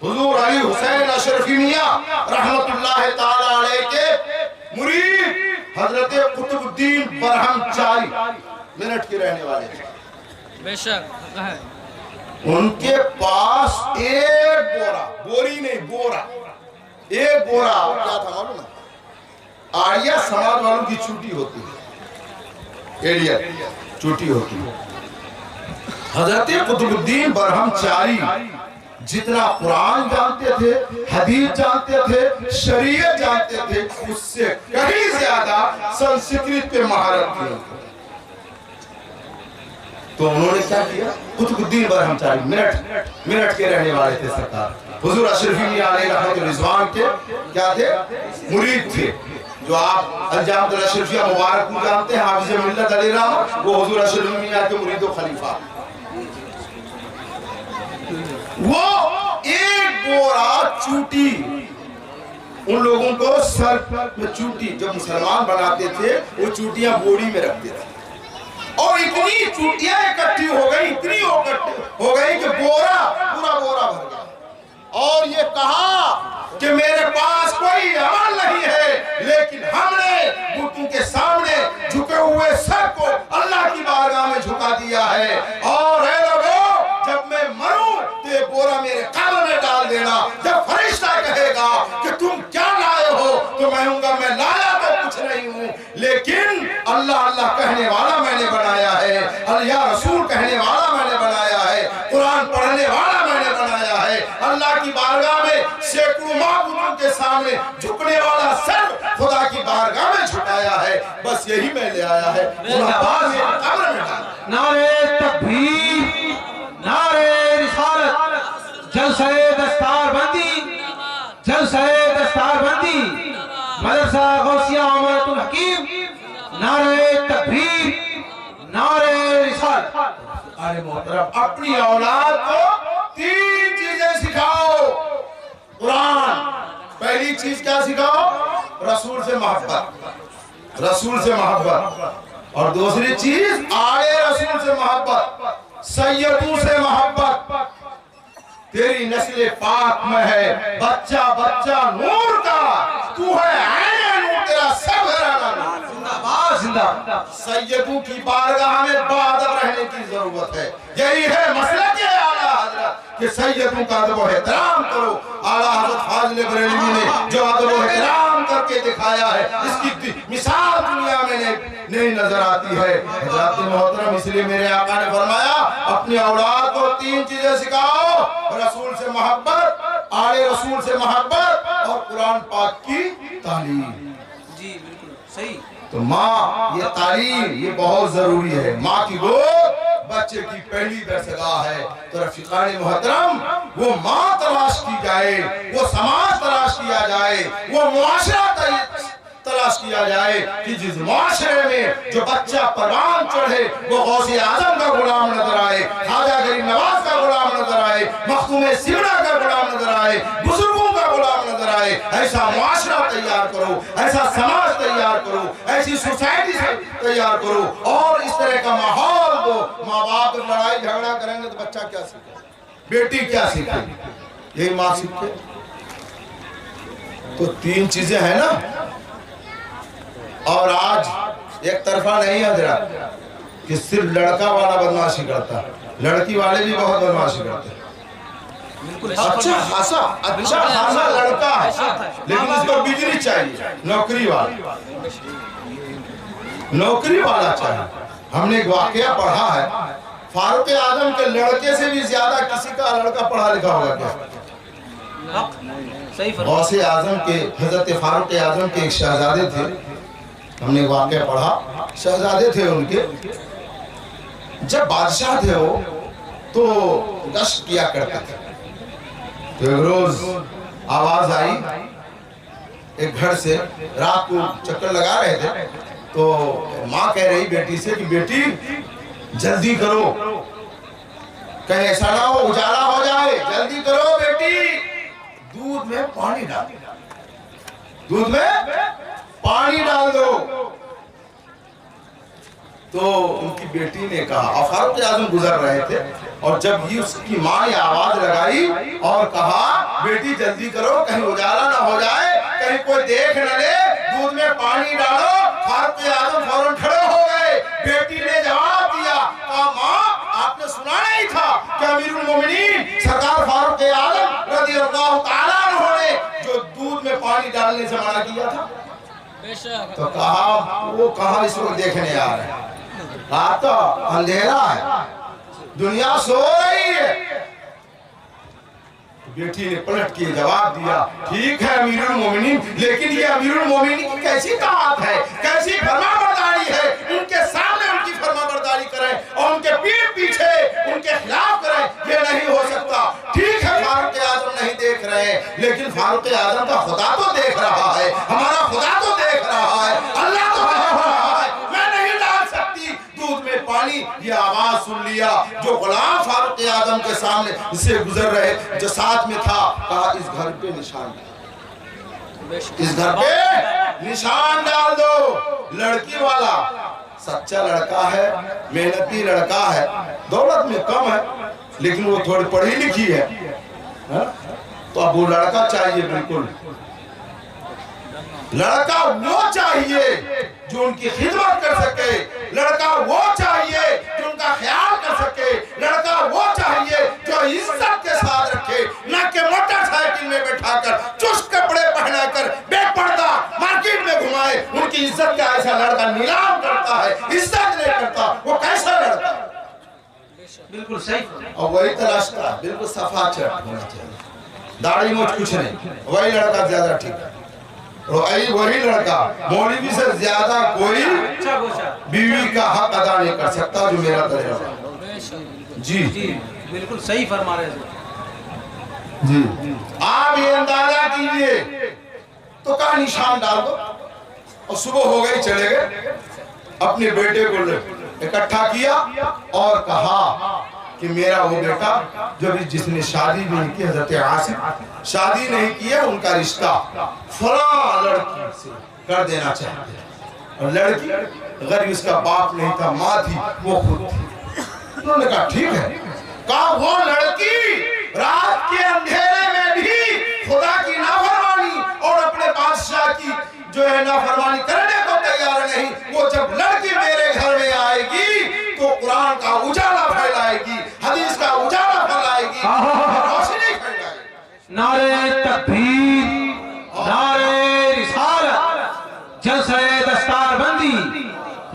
हुजूर अली हुसैन अशरफी मियां रहमतुल्लाह ताला अलैह के मुरीद हजरत कुतुबुद्दीन बरहमचारी मेरठ के रहने वाले थे। बेशक है। उनके पास एक बोरा, बोरी नहीं बोरा, एक बोरा क्या था मालूम है? आर्या समाज वालों की छुट्टी होती है, एरिया छुट्टी होती है। हजरत कुतुबुद्दीन बरहमचारी जितना कुरान जानते थे, हदीस जानते थे, शरीयत जानते थे, उससे कहीं ज्यादा संस्कृत पे महारत थी। तो उन्होंने क्या किया? कुतुबुद्दीन बरहमचारी मेरठ के रहने वाले थे सरकार। हुजूर अशरफी मियां अलैहि रहमतुल रिजवान के क्या थे? मुरीद थे। जो आप अंजाम अशरफिया मुबारक जानते हैं, हाफिज मिल्लत अली रहमत, वो हुजूर अशरफी मियां के मुरीद व खलीफा। वो एक बोरा चूटी, उन लोगों को सर में चूटी जब मुसलमान बनाते थे वो चूटियां बोरी में रखते थे, और इतनी चूटियां इकट्ठी हो गई, इतनी हो गई कि बोरा पूरा बोरा भर गया। और ये कहा कि मेरे पास कोई अमल नहीं है, लेकिन हमने बुतों के सामने झुके हुए सर को अल्लाह की बारगाह में झुका दिया है। और ऐ लोगों, जब मैं मरूं तो ये बोरा मेरे कब्र में डाल देना। जब फरिश्ता कहेगा कि तुम क्या लाए हो, तो मैं कहूंगा मैं लाया तो कुछ नहीं हूं, लेकिन अल्लाह अल्लाह कहने वाला मैंने बनाया है, अल्लाह रसूल कहने वाला मैंने बनाया है, कुरान पढ़ने वाला मैंने बनाया है। अल्लाह की बारगाह में सैकड़ों माबूदों के सामने झुकने वाला सर खुदा की बारगाह में झुकाया है। बस यही मैं ले आया है। कब्र में डाला। नारे तकबीर, नारे रिसालत, जलसे दस्तारबंदी, जलसे दस्तारबंदी, मदरसा गौसिया उमरतुल हकीम, नारे तकबीर, नारे रिसालत। अरे मोहतरम, अपनी औलाद को 3 चीजें सिखाओ। कुरान, पहली चीज क्या सिखाओ? रसूल से मोहब्बत, रसूल से मोहब्बत। और दूसरी चीज आले रसूल से मोहब्बत, सैयदों से मोहब्बत। तेरी नस्ल पाक में है, बच्चा बच्चा नूर का, तू है आईने नूर, तेरा सब घराना नूर। जिंदाबाद जिंदाबाद। सैयदों की बारगाह में बाअदब रहने की जरूरत है। यही है मसला के आला हजरत कि सैयदों का अदब और एहतराम करो। आला हजरत फाजिल बरेलवी ने जो अदब और एहतराम करके दिखाया है, इसकी मिसाल दुनिया में नहीं नजर आती है। हजरत मोहतरम, इसलिए मेरे आका ने फरमाया अपनी औलाद को 3 चीजें सिखाओ, रसूल से मोहब्बत, आले रसूल से मोहब्बत और कुरान पाक की तालीम। जी बिल्कुल सही। तो माँ, ये तालीम ये बहुत जरूरी है। माँ की गोद बच्चे की पहली दरसगाह है। तो रफीकान मोहतरम, वो माँ तलाश की जाए, वो समाज तलाश किया जाए, वो मुआशरा तलाश किया जाए कि जिस मुआशरे में जो बच्चा परवान चढ़े वो गौसे आजम का गुलाम नजर आए, ख्वाजा गरीब नवाज का गुलाम नजर आए, मखदूम सिमरा का गुलाम नजर आए, बुजुर्गों का गुलाम नजर आए। ऐसा मुआशरा तैयार करो, ऐसा समाज तैयार करो, ऐसी सोसाइटी तैयार करो, और इस तरह का माहौल दो। माँ बाप लड़ाई झगड़ा करेंगे तो बच्चा क्या सीखे, बेटी क्या सीखे? यही माँ सीखे। तो 3 चीजें हैं ना। और आज एक तरफा नहीं हजरत कि सिर्फ लड़का वाला बदमाशी करता, लड़की वाले भी बहुत बदमाशी करते हैं। अच्छा खासा लड़का है, लेकिन उसको बिजली चाहिए, नौकरी वाला चाहिए। हमने एक वाकया पढ़ा है, फारूक आजम के लड़के से भी ज्यादा किसी का लड़का पढ़ा लिखा होगा क्या? सही। गौसे आजम के, हजरत फारूक आजम के एक शहजादे थे, हमने वाकया पढ़ा, शहजादे थे उनके। जब बादशाह थे वो तो गश्त किया करते थे। तो एक रोज आवाज आई एक घर से, रात को चक्कर लगा रहे थे, तो माँ कह रही बेटी से कि बेटी जल्दी करो, कहीं ऐसा ना हो उजाला हो जाए, जल्दी करो बेटी, दूध में पानी डाल। दूध में पानी डाल दो। तो उनकी बेटी ने कहा, और फारूक आजम गुजर रहे थे, और जब ये उसकी माँ ने आवाज लगाई और कहा बेटी जल्दी करो कहीं उजाला ना हो जाए, कहीं कोई देख न ले, दूध में पानी डालो। फारूक आजम फौरन खड़े हो गए। बेटी ने जवाब दिया, कहा माँ आपने सुना नहीं था कि अमीरुल मोमिनीन सरकार फारूक आजम रज़ियल्लाहु ताला अन्हु ने जो दूध में पानी डालने से मना किया था। तो कहा वो कहा इस वक्त देखने आ रहे हैं, रात तो अंधेरा है, दुनिया सो रही है। बेटी ने पलट के जवाब दिया, ठीक है अमीरुल मोमिनीन, लेकिन ये अमीरुल मोमिनीन की कैसी ताकत है, कैसी फरमाबरदारी है, उनके सामने उनकी फरमाबरदारी करें और उनके पीठ पीछे उनके खिलाफ करें, ये नहीं हो सकता। ठीक है फारूक आजम नहीं देख रहे हैं, लेकिन फारूक आजम का खुदा तो देख रहा है, हमारा खुदा तो देख रहा है, अल्लाह तो देख रहा है। मैं नहीं डाल सकती दूध में पानी। ये आवाज सुन लिया जो गुलाम फारूक आजम के सामने से गुजर रहे, जो साथ में था, कहा इस घर पे निशान, इस घर पे निशान डाल दो। लड़की वाला सच्चा लड़का है, मेहनती लड़का है, दौलत में कम है, लेकिन वो थोड़ी पढ़ी लिखी है, तो अब वो लड़का चाहिए। बिल्कुल लड़का वो चाहिए जो उनकी खिदमत कर सके, लड़का वो चाहिए जो उनका ख्याल कर सके, लड़का वो चाहिए जो इज्जत के साथ रखे, न कि मोटरसाइकिल में बैठाकर चुस्त कपड़े पहनाकर बेपर्दा मार्केट में घुमाए। उनकी इज्जत का ऐसा लड़का नीलाम करता है, इज्जत नहीं करता, वो कैसा लड़का? बिल्कुल सही। और वही तलाशता, बिल्कुल सफा चट होना चाहिए, दाढ़ी मोछ कुछ नहीं, वही लड़का ज्यादा ठीक है। वही लड़का मौलवी से ज्यादा कोई बीवी का हक अदा नहीं कर सकता, जो मेरा तरीका। जी जी बिल्कुल सही फरमा रहे हैं जी। आप ये अंदाजा कीजिए, तो का निशान डाल दो, और सुबह हो गई, चले गए, अपने बेटे को इकट्ठा किया और कहा कि मेरा वो बेटा जो भी जिसने शादी नहीं की, हजरत आसिफ शादी नहीं किया, उनका रिश्ता फलां लड़की से कर देना चाहते हैं। और लड़की अगर इसका बाप नहीं था, माँ थी, वो खुद थी। उन्होंने कहा ठीक है। कहा वो लड़की रात के अंधेरे में भी खुदा की नाफरमानी और अपने बादशाह की जो है नाफरमानी करने को तैयार नहीं। वो जब लड़की मेरे घर में आएगी तो कुरान का उजाला फैलाएगी, हदीस का उजाला फैलाएगी, रोशनी फैलाएगी। नारे तकबीर, नारे रिसालत, जलसे दस्तारबंदी,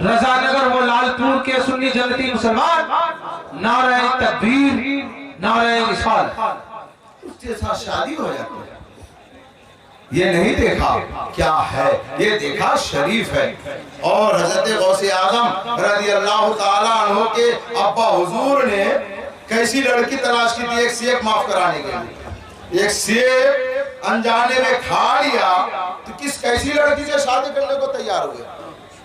रजानगर वो लालपुर के सुन्नी जन्नती मुसलमान, नारे तकबीर, नारे रिसालत। उसके साथ शादी हो जाती है। ये नहीं देखा क्या है, ये देखा शरीफ है। और हजरत गौसे आजम रज़ियल्लाहु ताला अन्हु के अब्बा हुजूर ने कैसी लड़की तलाश की थी, एक सेब माफ कराने के लिए। एक सेब अनजाने में खा लिया तो किस कैसी लड़की से शादी करने को तैयार हुए।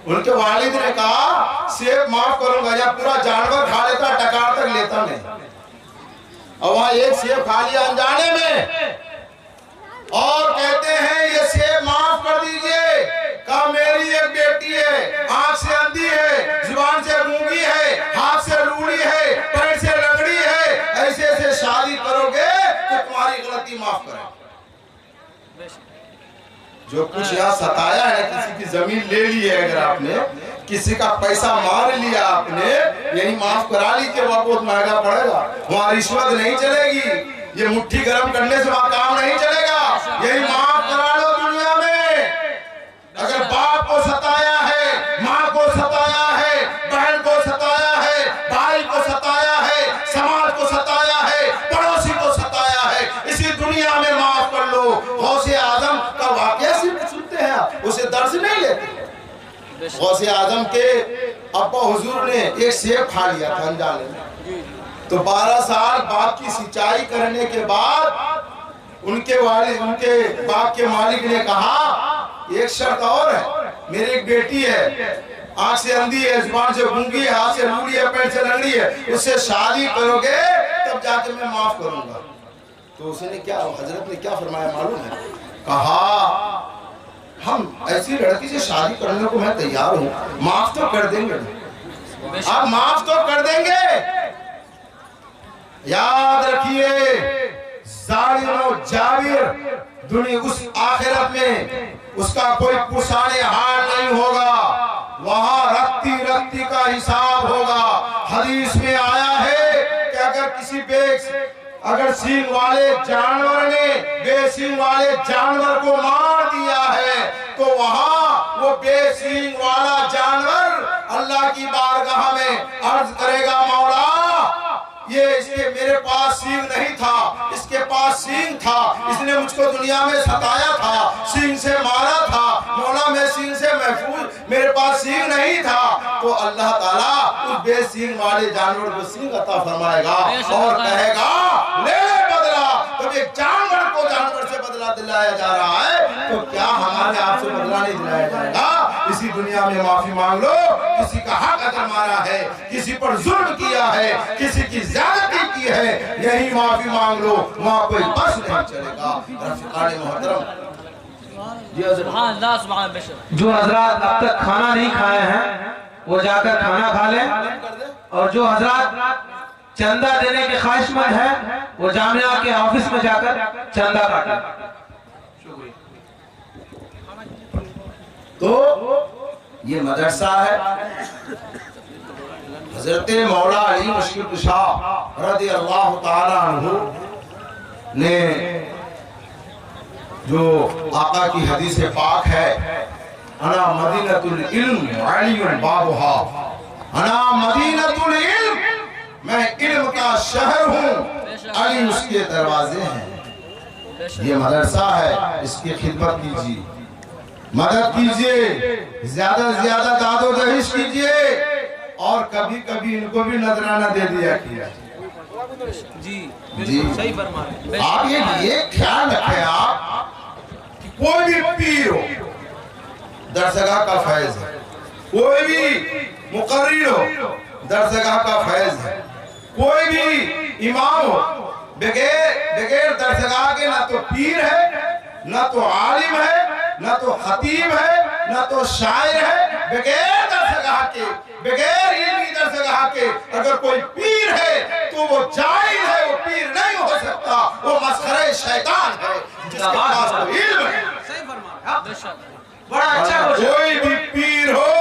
उनके वालिद ने कहा सेब माफ करूंगा, या पूरा जानवर खा लेता, टकार तक लेता नहीं। और वहां एक सेब खा लिया अनजाने में, और कहते हैं ये सेब माफ कर दीजिए। कहा मेरी एक बेटी है, आंख से अंधी है, जुबान से गूंगी है, हाथ से लूड़ी है, पैर से लंगड़ी है, ऐसे से शादी करोगे तो तुम्हारी गलती माफ करें। जो कुछ यहाँ सताया है, किसी की जमीन ले ली है, अगर आपने किसी का पैसा मार लिया आपने, यही माफ करा लीजिए, वह बहुत महंगा पड़ेगा। वहाँ रिश्वत नहीं चलेगी, ये मुट्ठी गर्म करने से वहाँ काम नहीं चलेगा। यही माफ करा लो दुनिया में। अगर बाप को सताया है, माँ को सताया है, बहन को सताया है, भाई को सताया है, समाज को सताया है, पड़ोसी को सताया है, इसी दुनिया में माफ कर लो। गौसे आजम का वाकया सिर्फ सुनते हैं, उसे दर्द नहीं लेते। गौसे आजम के अब्बा हुजूर ने एक सेब खा लिया था अनजाने में, तो 12 साल बाप की सिंचाई करने के बाद उनके बाप के मालिक ने कहा एक शर्त और है, मेरी एक बेटी है, आंख से अंधी है, जुबान से गूंगी है, हाथ से लूड़ी है, पैर से लंगड़ी है, उससे शादी करोगे तब जाके मैं माफ करूंगा। तो उसने क्या, हजरत ने क्या फरमाया मालूम है? कहा हम ऐसी लड़की से शादी करने को मैं तैयार हूँ, माफ तो कर देंगे, आप माफ तो कर देंगे। याद रखिए जाबिर दुनिया उस आखिरत में उसका कोई पुरसाने हाल नहीं होगा, वहां रत्ती रत्ती का हिसाब होगा। हदीस में आया है कि अगर सींग वाले जानवर ने बेसींग वाले जानवर को मार दिया है तो वहां वो बेसींग वाला जानवर अल्लाह की बारगाह में अर्ज करेगा, मौला ये इसके मेरे पास सींग नहीं था, इसके पास सींग था, इसने मुझको दुनिया में सताया था, सींग से मारा था, मौला मैं सींग से महफूज, मेरे पास सींग नहीं था। तो अल्लाह ताला उस बेसींग वाले जानवर को सींग अता फरमाएगा और कहेगा ले बदला। तो एक जानवर को जानवर से बदला दिलाया जा रहा है तो क्या हमारे आपसे बदला नहीं दिलाया जाएगा? इसी दुनिया में माफी मांग लो, किसी का हक अगर मारा है, किसी पर जुल्म किया है, किसी की ज्यादती की है, यही माफी मांग लो, वहाँ कोई बस नहीं चलेगा। रफ़ीक़ान मोहतरम, जो हजरात अब तक खाना नहीं खाए हैं वो जाकर खाना खा लें, और जो हजरात चंदा देने के ख्वाहिशमंद है वो जामिया के ऑफिस में जाकर चंदा काटें। तो ये मदरसा है। हजरत मौला अली मुश्किल कुशा रज़ी अल्लाह ताला अन्हु ने जो आका की हदीस पाक है, अना मदीनतुल इल्म अलीयुन बाबुहा, अना मदीनतुल इल्म, मैं इल्म का शहर हूँ, अली उसके दरवाजे हैं। ये मदरसा है, इसकी खिदमत कीजिए, मदद कीजिए, ज्यादा से ज्यादा दादो दहिश कीजिए, और कभी कभी इनको भी नजराना दे दिया किया। जी सही फरमा रहे। आप ये ख्याल रखें आप कि कोई भी पीर हो दरसगाह का फैज है, कोई भी मुकर्रिर हो दरसगाह का फैज है, कोई भी इमाम हो बगैर दरसगाह के ना तो पीर है, ना तो आलिम है, ना तो खतीब है, ना तो शायर है। बगैर दरसगाह के, बगैर इल्मी दरसगाह के अगर कोई पीर है तो वो जाहिल है, वो पीर नहीं हो सकता, वो मस्खरे शैतान है जिसके पास इल्म है। सही फरमा रहे। बड़ा अच्छा कोई भी पीर हो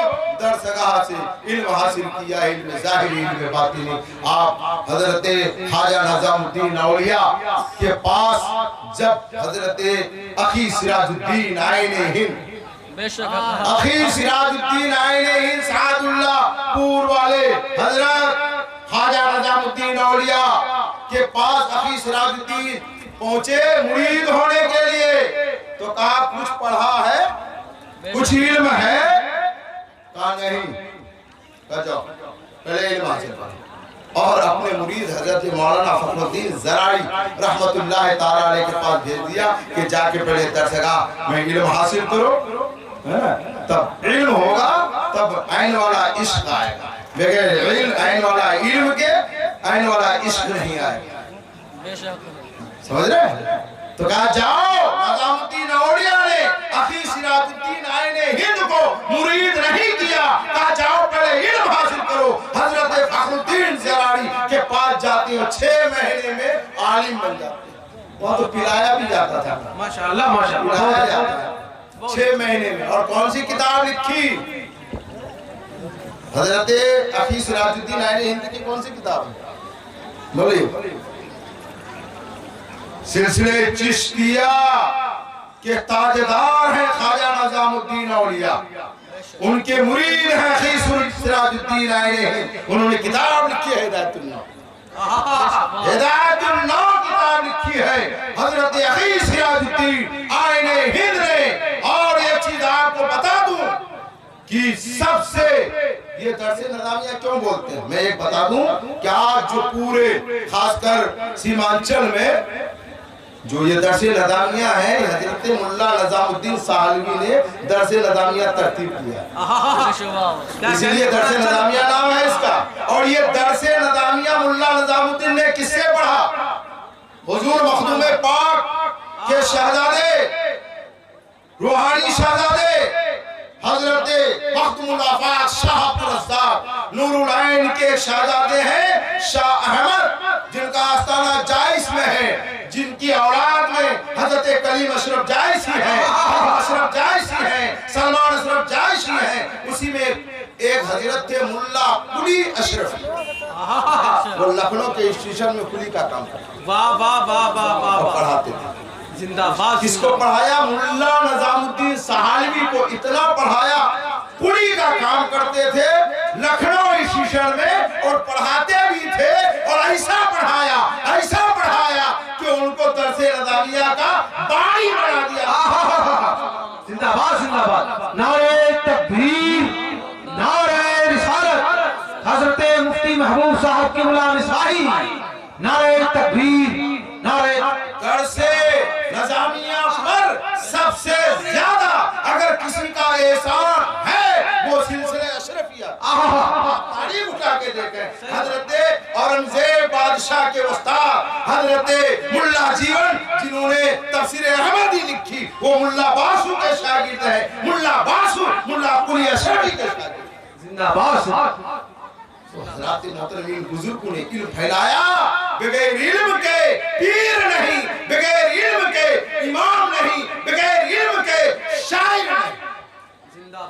दरसगाह से इल्म हासिल किया, इल्म ज़ाहिरी, इल्म बातिनी। आप हजरत ख्वाजा निज़ामुद्दीन औलिया के पास जब हजरत अखी सिराजुद्दीन आइने हिंद, अखी सिराजुद्दीन आइने हिंद सादुल्लाह पूर वाले हजरत ख्वाजा निज़ामुद्दीन औलिया के पास अखी सिराजुद्दीन पहुंचे मुरीद होने के लिए, तो कहा कुछ पढ़ा है, कुछ इल्म है? कहा नहीं। कहा जाओ पहले इल्म हासिल करो, और अपने मुरीद हजरत मौलाना फखरुद्दीन ज़राई रहमतुल्लाह ताला अलैह के पास भेज दिया कि जाके पहले दरसगाह में इल्म हासिल करो, तब इल्म होगा, तब ऐन वाला इश्क आएगा। बगैर इल्म ऐन वाला इल्म के ऐन वाला इश्क नहीं आएगा। समझ रहे? तो कहा जाओ, निज़ामुद्दीन औलिया ने अखी सिराजुद्दीन आइने हिंद को मुरीद नहीं किया, कहा जाओ पहले इल्म हासिल करो। हजरत फखरुद्दीन ज़राई के पास जाते हो, 6 महीने में आलिम बन जाते हैं। वहाँ तो पिलाया भी जाता था, माशाअल्लाह माशाअल्लाह, पिलाया जाता है 6 महीने में। और कौन सी किताब लिखी? हजरत अखी सिराजुद्दीन आइने हिंद की कौन सी किताब है? बोलिए। सिलसिले चिश्तिया के ताजदार हैं ख्वाजा निज़ामुद्दीन औलिया, उनके मुरीद हैं अखी सिराजुद्दीन आइने हिंद। उन्होंने किताब लिखी है हिदायतुन्नौ, हिदायतुन्नौ किताब लिखी है हजरत अखी सिराजुद्दीन आइने हिंद ने। और ये चीज आपको बता दूं कि सबसे ये दरसे निज़ामिया क्यों बोलते हैं, मैं एक बता दूं कि आज जो पूरे खासकर सीमांचल में जो ये दरसे निज़ामिया है, हजरत मुल्ला निज़ामुद्दीन साहलवी ने दरसे निज़ामिया तरतीब किया, इसलिए दरसे निज़ामिया नाम है इसका। और ये दरसे निज़ामिया मुल्ला निज़ामुद्दीन ने किससे पढ़ा? हुजूर मखदूम पाक के शहजादे रूहानी शहजादे हजरत मखदूमुल आफाक शाह अब्दुल रज़्ज़ाक़ नूरुल ऐन के शहजादे हैं शाह अहमद, जिनका आस्थाना जाइस में है, जिनकी औलाद में हजरत कलीम अशरफ जायसी है, अशरफ जायसी है, सलमान अशरफ जायसी है। उसी में एक हजरत थे मुल्ला कुली अशरफ, वो लखनऊ के स्टेशन में कुली का काम करते, वाह वाह वाह वाह वाह वाह, पढ़ाते थे। जिंदाबाद। किसको पढ़ाया? मुल्ला निजामुद्दीन सहालवी को इतना पढ़ाया, कुली का काम करते थे लखनऊ स्टेशन में और पढ़ाते भी थे, और ऐसा पढ़ाया कि उनको दरसे रज़ाविया का बाणी बना दिया। जिंदाबाद जिंदाबाद, नारे तकबीर, नारे रिसालत, हजरत मुफ्ती महबूब साहब की गुलाम इस्माइल, नारे तकबीर, नारे। दरसे रज़ाविया पर सबसे ज्यादा अगर किसी का एहसान है वो सिलसिले अशरफिया। तारीफ उठा के देखें, हजरत औरंगजेब बादशाह के उस्ताद हजरत मुल्ला जीवन, जिन्होंने तफसीर अहमदी लिखी, वो मुल्ला बासु के शागिर्द है, मुल्ला बासु मुल्ला कुली अशरफी के शागिर्द। जिंदाबाद। हज़रात मोहतरमीन बुजुर्गों ने इल्म फैलाया, बगैर इल्म के पीर नहीं, बगैर इल्म के इमाम नहीं, बगैर इल्म के शायर नहीं।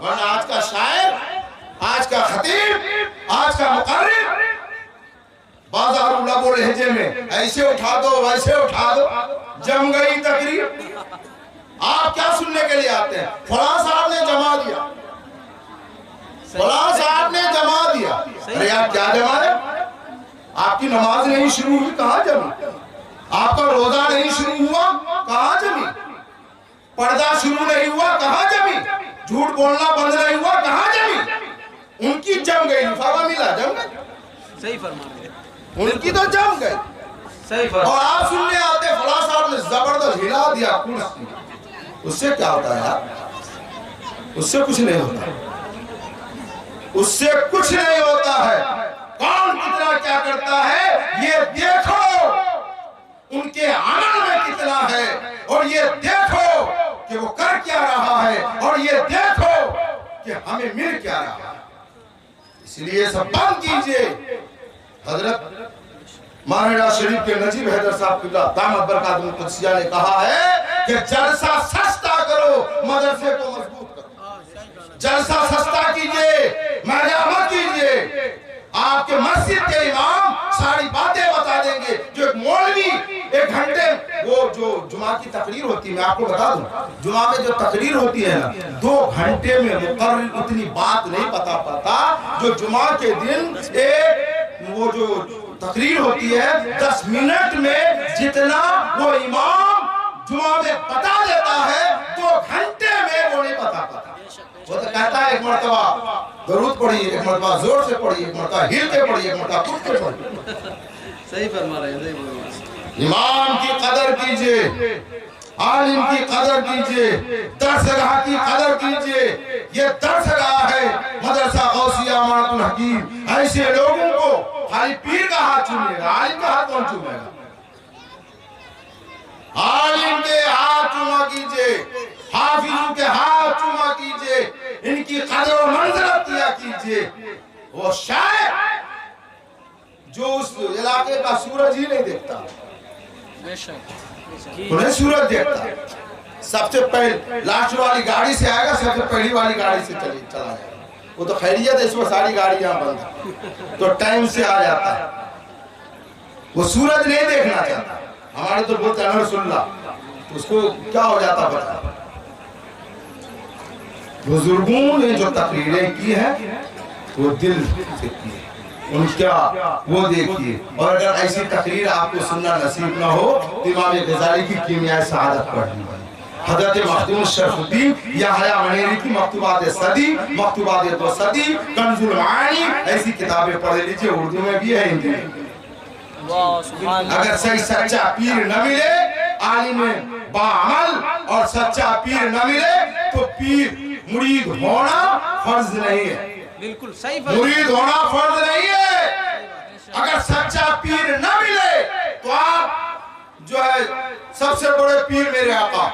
वरना आज का शायर, आज का खतीब, आज का मुक़र्रिर बाजार उलबो लहजे में ऐसे उठा दो वैसे उठा दो, जम गई तकरीर। आप क्या सुनने के लिए आते हैं? फलां साहब ने जमा दिया, फलां साहब ने जमा दिया। अरे यार क्या जमा है? आपकी नमाज नहीं शुरू हुई, कहाँ जमी? आपका रोजा नहीं शुरू हुआ, कहाँ जमी? पर्दा शुरू नहीं हुआ, कहाँ जमी? झूठ बोलना बंद नहीं हुआ, कहाँ जमी? उनकी जम गई, लिफाफा मिला, जम गई। सही फरमा रहे हैं, उनकी तो जम गई। सही फरमा। और आप सुनने आते फलां साहब ने जबरदस्त हिला दिया कुर्सी, उससे क्या होता है यार? उससे कुछ नहीं होता, उससे कुछ नहीं होता है। कौन कितना क्या करता है ये देखो, उनके अमल में कितना है, और ये देखो कि वो कर क्या रहा है, और ये देखो कि हमें मिल क्या रहा है। इसलिए सब बंद कीजिए। हजरत मानड़ा शरीफ के नजीब हैदर साहब की दामद बरकातुहुल कुद्सिया ने कहा है कि जलसा सस्ता करो, मदरसे को मजबूत करो। जलसा सस्ता कीजिए, महंगा मत कीजिए। आपके मस्जिद के इमाम सारी बातें बता देंगे, जो एक मौलवी 1 घंटे, वो जो जुमा की तकरीर होती है, मैं आपको बता दूं, जुमा में जो तकरीर होती है ना, 2 घंटे में मुकर्रिर उतनी बात नहीं बता पाता जो जुमा के दिन एक वो जो तकरीर होती है 10 मिनट में जितना वो इमाम जुमा में बता देता है 2 घंटे में वो नहीं बता पाता। वो तो कहता है एक मरतबा दरूद पढ़िए, एक मरतबा जोर से पढ़िए, एक मरतबा हिल के पढ़िए, एक मरतबा कूद के पढ़िए। सही फरमा रहे हैं, सही बोल रहे हैं। इमाम की कदर कीजिए, आलिम की कदर कीजिए, दरसगाह की कदर कीजिए। ये दरसगाह है मदरसा गौसिया अमानतुल हकीम। ऐसे लोगों को खाली पीर का हाथ चूमेगा, आलिम का हाथ कौन चूमेगा? आलिम के हाथ चूमा कीजिए, हाफिजों के हाथ चूमा कीजिए, इनकी कदर और मंजरत किया कीजिए। वो शायर जो उस इलाके का सूरज ही नहीं देखता, उन्हें सूरज देखता, सबसे पहले लास्ट वाली गाड़ी से आएगा, सबसे पहली वाली गाड़ी से चला जाएगा। वो तो खैरियत है, इसमें सारी गाड़ियां बंद तो टाइम से आ जाता है। वो सूरज नहीं देखना चाहता। हमारे तो बोलते हैं रसूलुल्लाह, उसको क्या हो जाता पता? बुजुर्गों ने जो तकरीरें की है वो दिल से की है, उनका वो देखिए। और अगर ऐसी तकरीर आपको सुनना नसीब ना हो तो इमाम गजाली की कीमिया सआदत पढ़नी, हजरत मखदूम शरफुद्दीन याहया मनेरी की मकतूबात सदी, मकतूबात तो सदी, कंजुल मानी, ऐसी किताबें पढ़ लीजिए, उर्दू में भी है, हिंदी में। अगर सही सच्चा पीर न मिले, आलिम बाअमल और सच्चा पीर न मिले तो पीर मुरीद होना फर्ज नहीं है। बिल्कुल सही, मुरीद होना फर्ज नहीं है। अगर सच्चा पीर न मिले तो आप जो है सबसे बड़े पीर मेरे आका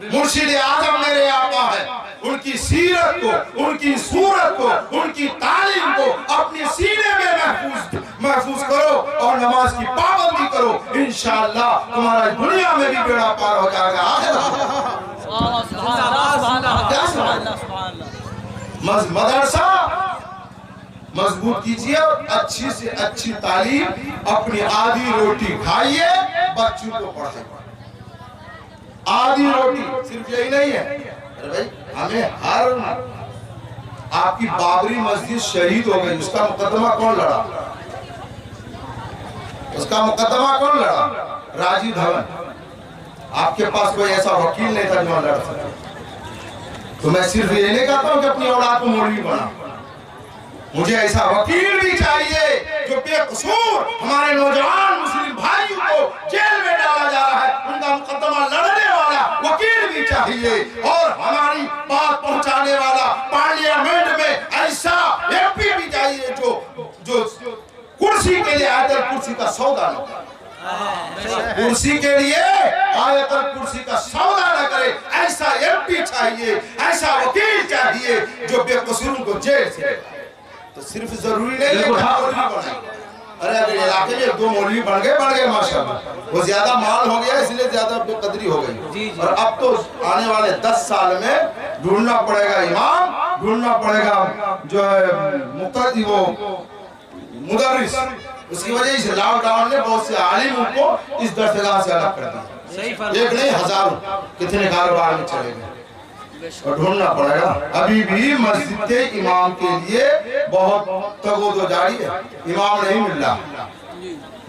मुर्शिद आजम मेरे आका है, उनकी सीरत को, उनकी सूरत को, उनकी तालीम को अपने सीने में महफूज करो और नमाज की पाबंदी करो। इंशाअल्लाह तुम्हारा दुनिया में भी बेड़ा पार हो जाएगा। मदरसा मजबूत कीजिए और अच्छी से अच्छी तालीम, अपनी आधी रोटी खाइए, बच्चों को पढ़ाइए। आधी रोटी सिर्फ यही नहीं है, अरे भाई हमें हर आपकी बाबरी मस्जिद शहीद हो गई, उसका मुकदमा कौन लड़ा? उसका मुकदमा कौन लड़ा? राजीव धवन। आपके पास कोई ऐसा वकील नहीं था जो लड़ सका। तो मैं सिर्फ ये नहीं कहता हूं कि अपनी औलाद को मौलवी बना, मुझे ऐसा वकील भी चाहिए जो बेकसूर हमारे नौजवान मुस्लिम भाइयों को जेल में डाला जा रहा है, उनका मुकदमा लड़ने वाला वकील भी चाहिए, और हमारी बात पहुंचाने वाला पार्लियामेंट में ऐसा एमपी भी चाहिए जो कुर्सी के लिए आयतल कुर्सी का सौदा न करे, कुर्सी के लिए आयतल कुर्सी का सौदा न करे। ऐसा एमपी चाहिए, ऐसा वकील चाहिए जो बेकसूर को जेल से। तो सिर्फ जरूरी नहीं है कि मौलवी बने। अरे अगर इलाके में 2 मौलवी बन गए माशाल्लाह, वो ज्यादा माल हो गया इसलिए ज्यादा बेकदरी हो गई। और अब तो आने वाले 10 साल में ढूंढना पड़ेगा इमाम, ढूंढना पड़ेगा जो है मुक्तदी, वो मुदर्रिस। उसकी वजह से लॉकडाउन ने बहुत से आलिमों को इस दरगाह से अलग कर दिया। एक नहीं हजारों, कितने कारोबार में चले गए, और ढूंढना पड़ेगा। अभी भी मस्जिद के इमाम के लिए बहुत तगोदो जारी है। इमाम नहीं मिल रहा,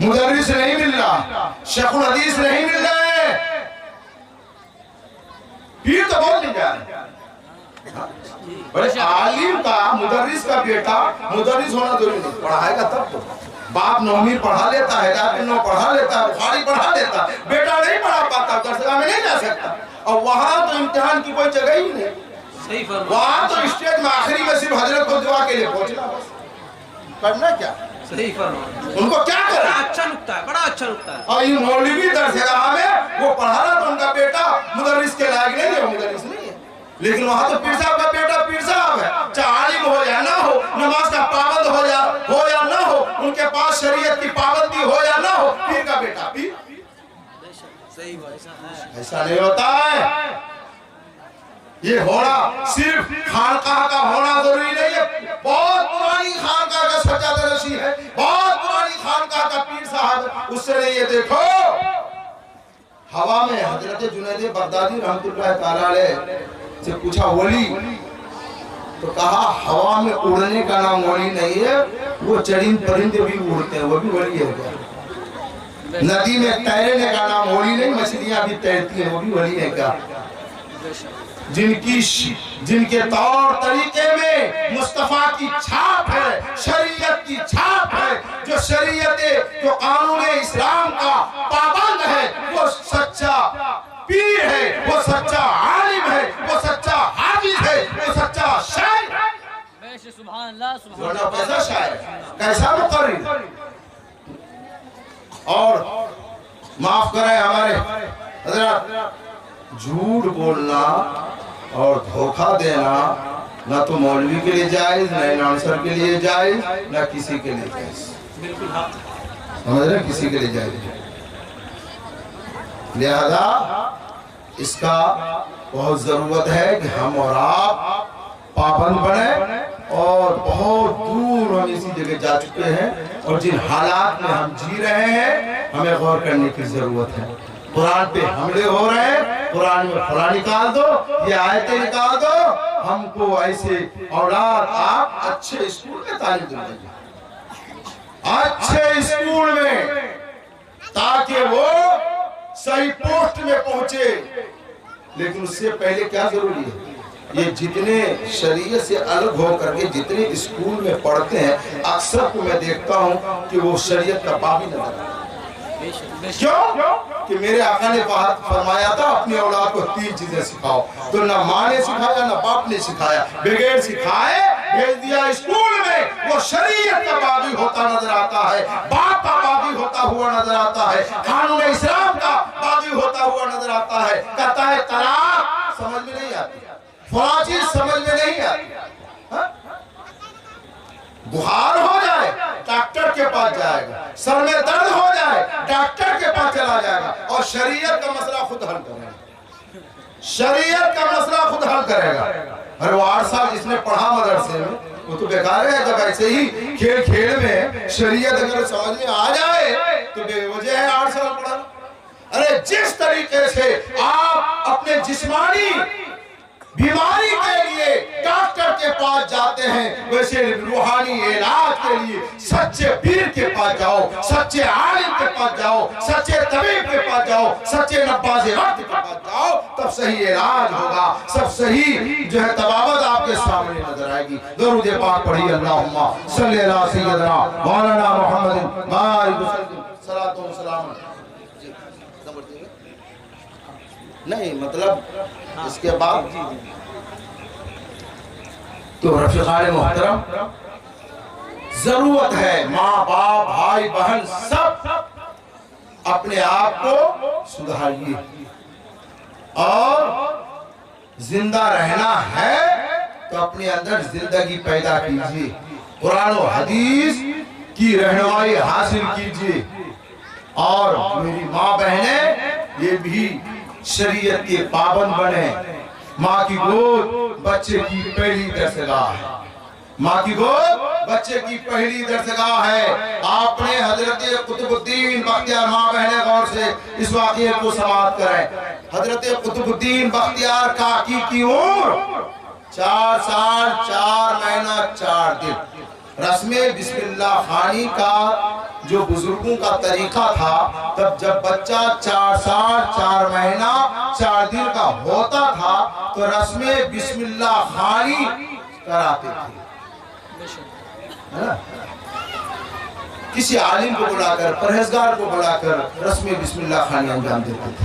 मुदर्रिस नहीं मिल रहा, शेखुल हदीस नहीं मिल रहे, पीर तो बहुत नहीं जा रहे। बड़े आलिम का, मुदर्रिस का बेटा मुदर्रिस होना जरूरी नहीं, पढ़ाएगा तब तो। बाप 9वीं पढ़ा लेता है, 9 पढ़ा लेता है, बुखारी पढ़ा लेता, बेटा नहीं पढ़ा पाता, दरगाह में नहीं जा सकता। और वहां तो इम्तिहान की कोई जगह ही नहीं, सही फरमाया। वहां तो स्टेज में आखिरी में सिर्फ हजरत को दुआ के लिए पहुंचना, बस करना क्या? सही फरमाया। उनको क्या करना? अच्छा नुक्ता है, बड़ा अच्छा नुक्ता है। और ये मौलवी दरगाह में वो पढ़ा रहा तो उनका बेटा मुदर्रिस के लायक नहीं है, मुदर्रिस नहीं है। लेकिन वहां तो पीर साहब का बेटा पीर साहब है, चाहे आलिम हो या ना हो, नमाज का पाबंद हो या ना हो, उनके पास शरीयत की पाबंदी हो या ना हो, पीर का बेटा पीर। सही बात है। ऐसा नहीं होता है। ये होना सिर्फ खानकाह का होना जरूरी नहीं है, बहुत पुरानी खानकाह का सज्जादनशी है, बहुत पुरानी खानकाह का पीर साहब, उससे नहीं। ये देखो हवा में हजरत जुनैद बगदादी रहमतुल्लाह ताला अलैह से पूछा वली, तो कहा हवा में उड़ने का नाम वली नहीं है, वो चरिंद परिंदे भी उड़ते हैं, वो भी वली है क्या? नदी में तैरने का नाम वली नहीं, मछलियां भी तैरती हैं, वो भी वली है क्या? जिनके तौर तरीके में मुस्तफा की छाप है, शरीयत की छाप है, जो शरीयत जो कानून इस्लाम का पाबंद है, वो सच्चा पीर है, वो सच्चा आलिम है, वो सच्चा हाफिज है, वो सच्चा शायर है। सुभान अल्लाह, सुभान अल्लाह। कैसा शायर, कैसा मुकर्रिर। और माफ करें हमारे हजरत, झूठ बोलना और धोखा देना ना तो मौलवी के लिए जायज, ना अनाउंसर के लिए जायज, ना किसी के लिए जायज। बिल्कुल समझ रहे, किसी के लिए जायज। लिहाजा इसका बहुत जरूरत है कि हम और आप पाबंद बने, और बहुत दूर हम इसी जगह जा चुके हैं, और जिन हालात में हम जी रहे हैं हमें गौर करने की जरूरत है। कुरान पे हमले हो रहे हैं, कुरान में फला निकाल दो, ये आयतें निकाल दो, हमको ऐसे औलाद आप अच्छे स्कूल में तालीम दिलाइए, अच्छे स्कूल में, ताकि वो सही पोस्ट में पहुंचे। लेकिन उससे पहले क्या जरूरी है, ये जितने शरीयत से अलग होकर के जितने स्कूल में पढ़ते हैं, अक्सर को मैं देखता हूं कि वो शरीयत का बाबी नजर आता है। क्यों? कि मेरे आका ने फरमाया था अपनी औलाद को 3 चीजें सिखाओ, तो ना माँ ने सिखाया ना बाप ने सिखाया, बगैर सिखाए भेज दिया स्कूल में, वो शरीयत का बागी होता नजर आता है, बाप का बागी होता हुआ नजर आता है, कानून इस्लाम का बागी होता हुआ नजर आता है। कहता है तलाक चला जाएगा और शरीयत का मसला खुद हल करेगा। शरीयत का मसला खुद हल करेगा। अरे वो 8 साल जिसने पढ़ा मदरसे में वो तो बेकार है। जब ऐसे ही खेल खेल में शरीयत अगर समझ में आ जाए तो बेवजह है 8 साल पढ़ा। अरे जिस तरीके से आप अपने जिस्मानी बीमारी के लिए डॉक्टर के पास जाते हैं, वैसे रूहानी इलाज के लिए सच्चे पीर के पास जाओ, सच्चे आलिम के पास जाओ, सच्चे तबीब के पास जाओ, सच्चे नब्बाज़े वक्त के पास जाओ, तब सही इलाज होगा, सब सही जो है तबावत आपके सामने नजर आएगी। दरूद पाक पढ़िए, अल्लाहुम्मा सल्ली अला सय्यदना मौलाना मुहम्मद सल्लल्लाहु अलैहि वसल्लम। नहीं मतलब इसके बाद तो रफ़ीक़ान मोहतरम, जरूरत है माँ बाप भाई बहन सब अपने आप को सुधारिए और जिंदा रहना है तो अपने अंदर जिंदगी पैदा कीजिए, कुरान और हदीस की रहनुमाई हासिल कीजिए। और मेरी माँ बहनें ये भी शरीयत के पाबंद बने। माँ की गोद बच्चे की पहली दरसगाह है। माँ की गोद बच्चे की पहली दरसगाह है। आपने हजरत कुतुबुद्दीन बख्तियार, माँ बहने गौर से इस वाक़ये को समाप्त करें। हजरत कुतुबुद्दीन बख्तियार काकी की उम्र 4 साल 4 महीना 4 दिन। रस्मे बिस्मिल्लाह खानी का जो बुजुर्गों का तरीका था, तब जब बच्चा 4 साल 4 महीना 4 दिन का होता था तो रस्मे बिस्मिल्लाह खानी कराते थे, है ना? किसी आलिम को बुलाकर, परहेजगार को बुलाकर रस्मे बिस्मिल्लाह खानी अंजाम देते थे।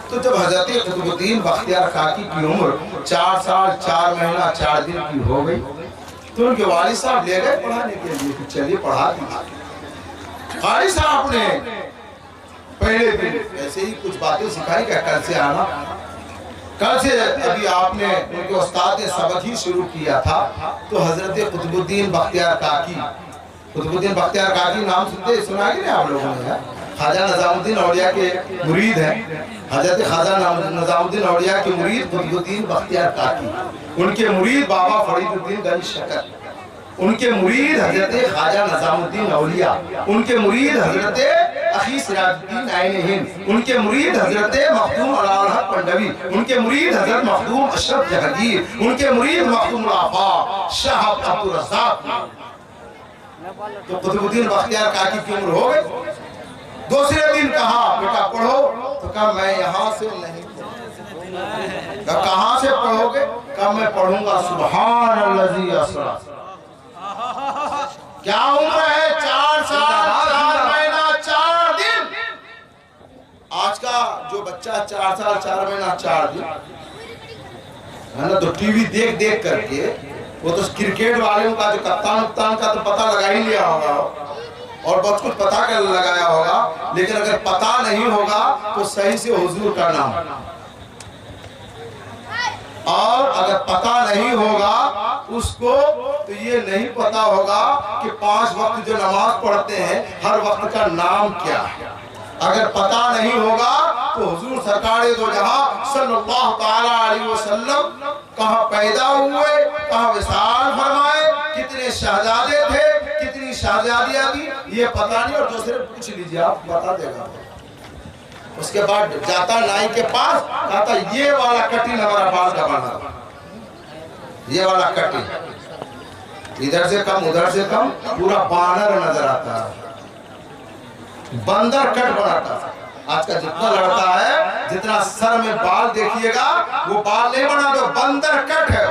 तो जब हजरत कुतुबुद्दीन बख्तियार काकी की उम्र 4 साल 4 महीना 4 दिन की हो गई तो उनके वालिद साहब ले गए पढ़ाने के लिए कि चलिए पढ़ा दीजिए। वालिद साहब ने पहले दिन ऐसे ही कुछ बातें सिखाई कि कल से आना, कल से अभी आपने उनके उस्ताद ने सबक ही शुरू किया था। तो हजरत कुतुबुद्दीन बख्तियार काकी, कुतुबुद्दीन बख्तियार काकी नाम सुनते सुना कि नहीं आप लोगों ने? ख्वाजा निजामुद्दीन औलिया के मुरीद हैं। हजरत ख्वाजा निजामुद्दीन औलिया के मुरीद कुतुबुद्दीन बख्तियार काकी, उनके मुरीद बाबा फरीदुद्दीन गंज शकर, उनके मुरीद हजरत ख्वाजा निजामुद्दीन औलिया, उनके मुरीद हजरत अखी सिराजुद्दीन आईन हिंद, उनके मुरीद हजरत मखदूम अलाउल हक पंडवी, उनके मुरीद हजरत मखदूम अशरफ जहांगीर, उनके मुरीद मखदूम आफा शाह अब्दुल रज़ाक। तो कुतुबुद्दीन बख्तियार काकी की उम्र हो गई। दूसरे दिन कहा बेटा पढ़ो, तो कहा मैं यहाँ से नहीं पढ़ूंगा। कहाँ से पढ़ोगे? कहा मैं पढ़ूंगा सुभान अल्लज़ी असरा। क्या उम्र है? 4 साल 4 महीना 4 दिन। आज का जो बच्चा 4 साल 4 महीना 4 दिन है ना, तो टीवी देख देख करके वो तो क्रिकेट वालों का जो कप्तान का तो पता लगा ही लिया होगा और बहुत कुछ पता कर लगाया होगा, लेकिन अगर पता नहीं होगा तो सही से हुजूर का नाम, और अगर पता नहीं होगा उसको तो ये नहीं पता होगा कि 5 वक्त जो नमाज पढ़ते हैं हर वक्त का नाम क्या है। अगर पता नहीं होगा तो हुजूर सरकार दो जहां सल्लल्लाहु ताला अलैहि वसल्लम कहां पैदा हुए, कहां विसाल फरमाए, कितने शहजादे थे, कितनी शहजादियां थी, ये पता नहीं। और दूसरे पूछ लीजिए, आप बता देगा। उसके बाद जाता नाई के पास, कहता ये वाला कटिंग हमारा बाल का बना था, ये वाला कटिंग इधर से कम उधर से कम, पूरा बानर नजर आता है, बंदर कट बनाता है। आज का जितना लड़का है, जितना सर में बाल देखिएगा वो बाल नहीं बना, तो बंदर कट है,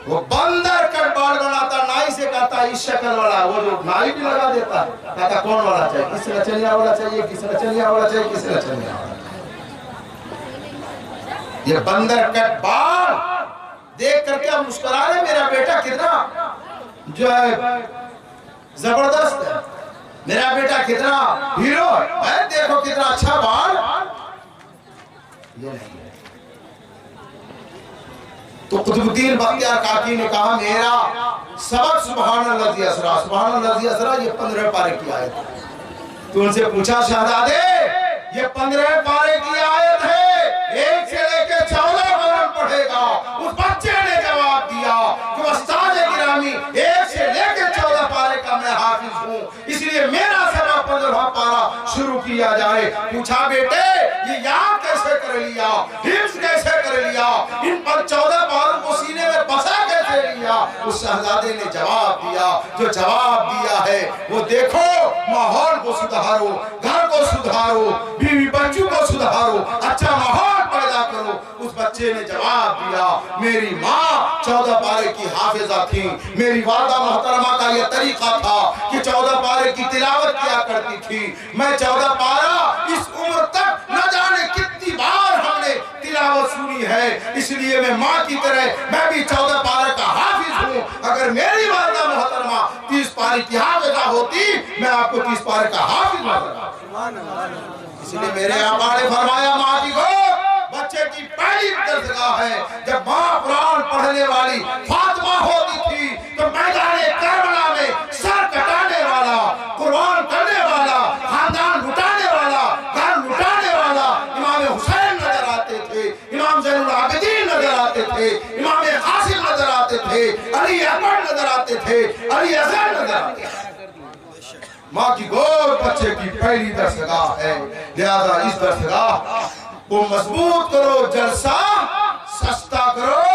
वो बंदर कट बाल बनाता। नाई से कहता इस शक्ल वाला, वो जो नाई भी लगा देता, कहता कौन वाला चाहिए, किस नचनिया वाला चाहिए, किस नचनिया वाला चाहिए, किस नचनिया वाला। ये बंदर कट बाल देख करके हम मुस्कुरा रहे, मेरा बेटा कितना जो है जबरदस्त है, मेरा बेटा कितना हीरो है, देखो कितना अच्छा बाल। ये नहीं है। तो कुतुबुद्दीन बख्तियार काकी ने कहा मेरा सबक सुभान अल्लाज़ी असरा, सुभान अल्लाज़ी असरा ये 15 पारे की आयत है। तो उनसे पूछा शहजादे ये 15 पारे की आयत है, 1 से लेकर 14 वरन पढ़ेगा। उस बच्चे ने जवाब दिया कि उस्ताद गिरामी 1 से लेकर 14 पारे का मैं हाफिज हूँ, इसलिए मेरा सवा 15वां पारा शुरू किया जाए। पूछा बेटे ये याद कैसे कर लिया, हिफ्ज कैसे कर लिया, इन पर 14 पारों को सीने में बसा कैसे लिया? उस शहजादे ने जवाब दिया, जो जवाब दिया है वो देखो, माहौल को सुधारो, घर को सुधारो, बीवी बच्चों को सुधारो, अच्छा माहौल पैदा करो। उस बच्चे ने जवाब दिया मेरी माँ 14 पारे की हाफिजा थी, मेरी वादा मोहतरमा का यह तरीका था कि 14 पारे की तिलावत किया करती थी। मैं 14 पारा इस उम्र तक न जाने कितनी बार हमने तिलावत सुनी है, इसलिए मैं माँ की तरह मैं भी 14 पारे का हाफिज हूँ। अगर मेरी वादा मोहतरमा 30 पारे की हाफिजा होती, मैं आपको 30 पारे का हाफिज बनाता। इसलिए मेरे आका ने फरमाया माँ की गोद बच्चे की पहली दरगाह है। जब माँ कुरान पढ़ने वाली फातिमा होती थी तो मैदान करबला में सर कटाने वाला, कुरान करने वाला, खानदान लुटाने वाला, घर लुटाने वाला इमाम हुसैन नजर आते थे, इमाम ज़ैनुल आबिदीन नजर आते थे, इमाम कासिम नजर आते थे, अली अकबर नजर आते थे, अली असगर नजर आते थे। माँ की गोद बच्चे की पहली दरगाह है, लिहाजा इस दरगाह को मजबूत करो, जलसा सस्ता करो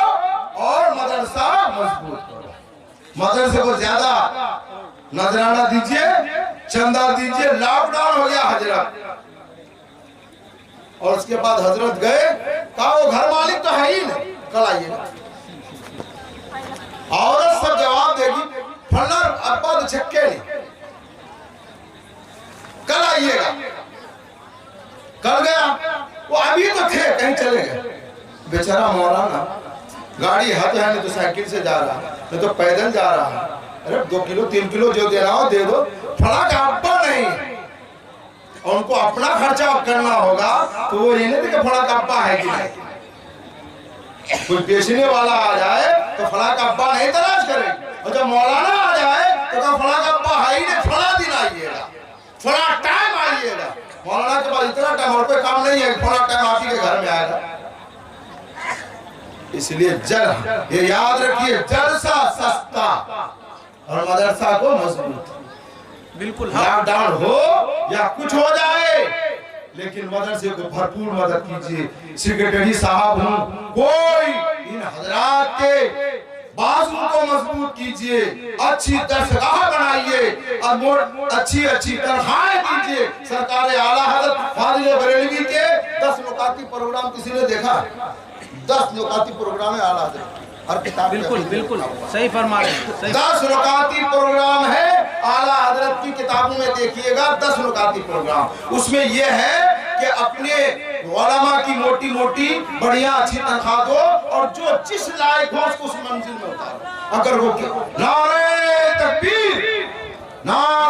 और मदरसा मजबूत करो। मदरसे को ज्यादा नजराना दीजिए, चंदा दीजिए। लॉकडाउन हो गया हजरत, और उसके बाद हजरत गए, कहा वो घर मालिक तो है ही नहीं, कल आइएगा। औरत सब जवाब देगी फलना अब्बा तो छक्के नहीं, कल आइएगा। कल गया, वो अभी तो थे कहीं चले गए। बेचारा मौलाना गाड़ी हाथ है, नहीं तो साइकिल से जा रहा, नहीं तो पैदल जा रहा। अरे 2 किलो 3 किलो जो दे रहा हो दे दो, फला का अब्बा नहीं, और उनको अपना खर्चा करना होगा तो वो ये नहीं कि फला का अब्बा है कि नहीं। कोई बेचने वाला आ जाए तो फला का अब्बा नहीं तलाश करेगी, और जब मौलाना आ जाए तो कहा फला का अब्बा है ही नहीं, फला दिन आइएगा, फला टाइम आइएगा। मौलाना के पास इतना टाइम और कोई काम नहीं है, फला टाइम आप ही के घर में आएगा। इसलिए ये याद रखिए, जलसा सस्ता और मदरसा को मजबूत। बिल्कुल लॉकडाउन हो या कुछ हो जाए, लेकिन मदरसे को भरपूर मदद कीजिए। सेक्रेटरी साहब हूँ, कोई इन हजरात के बाजू को मजबूत कीजिए, अच्छी दरगाह बनाइए और अच्छी अच्छी तनख्वाहें दीजिए। सरकार आला हज़रत फाजिल बरेलवी के 10 नुकाती प्रोग्राम किसी ने देखा? 10 नुकाती प्रोग्राम है आला हज़रत, हर किताब बिल्कुल बिल्कुल सही फरमा रहे हैं। 10 नुकाती प्रोग्राम है आला हज़रत की किताबों में, देखिएगा 10 नुकाती प्रोग्राम। उसमें यह है कि अपने उलमा की मोटी मोटी बढ़िया अच्छी तनख्वाह दो, और जो जिस लायक हो उसको उस मंजिल में उतारो। अगर वो नारे तकबीर, नारे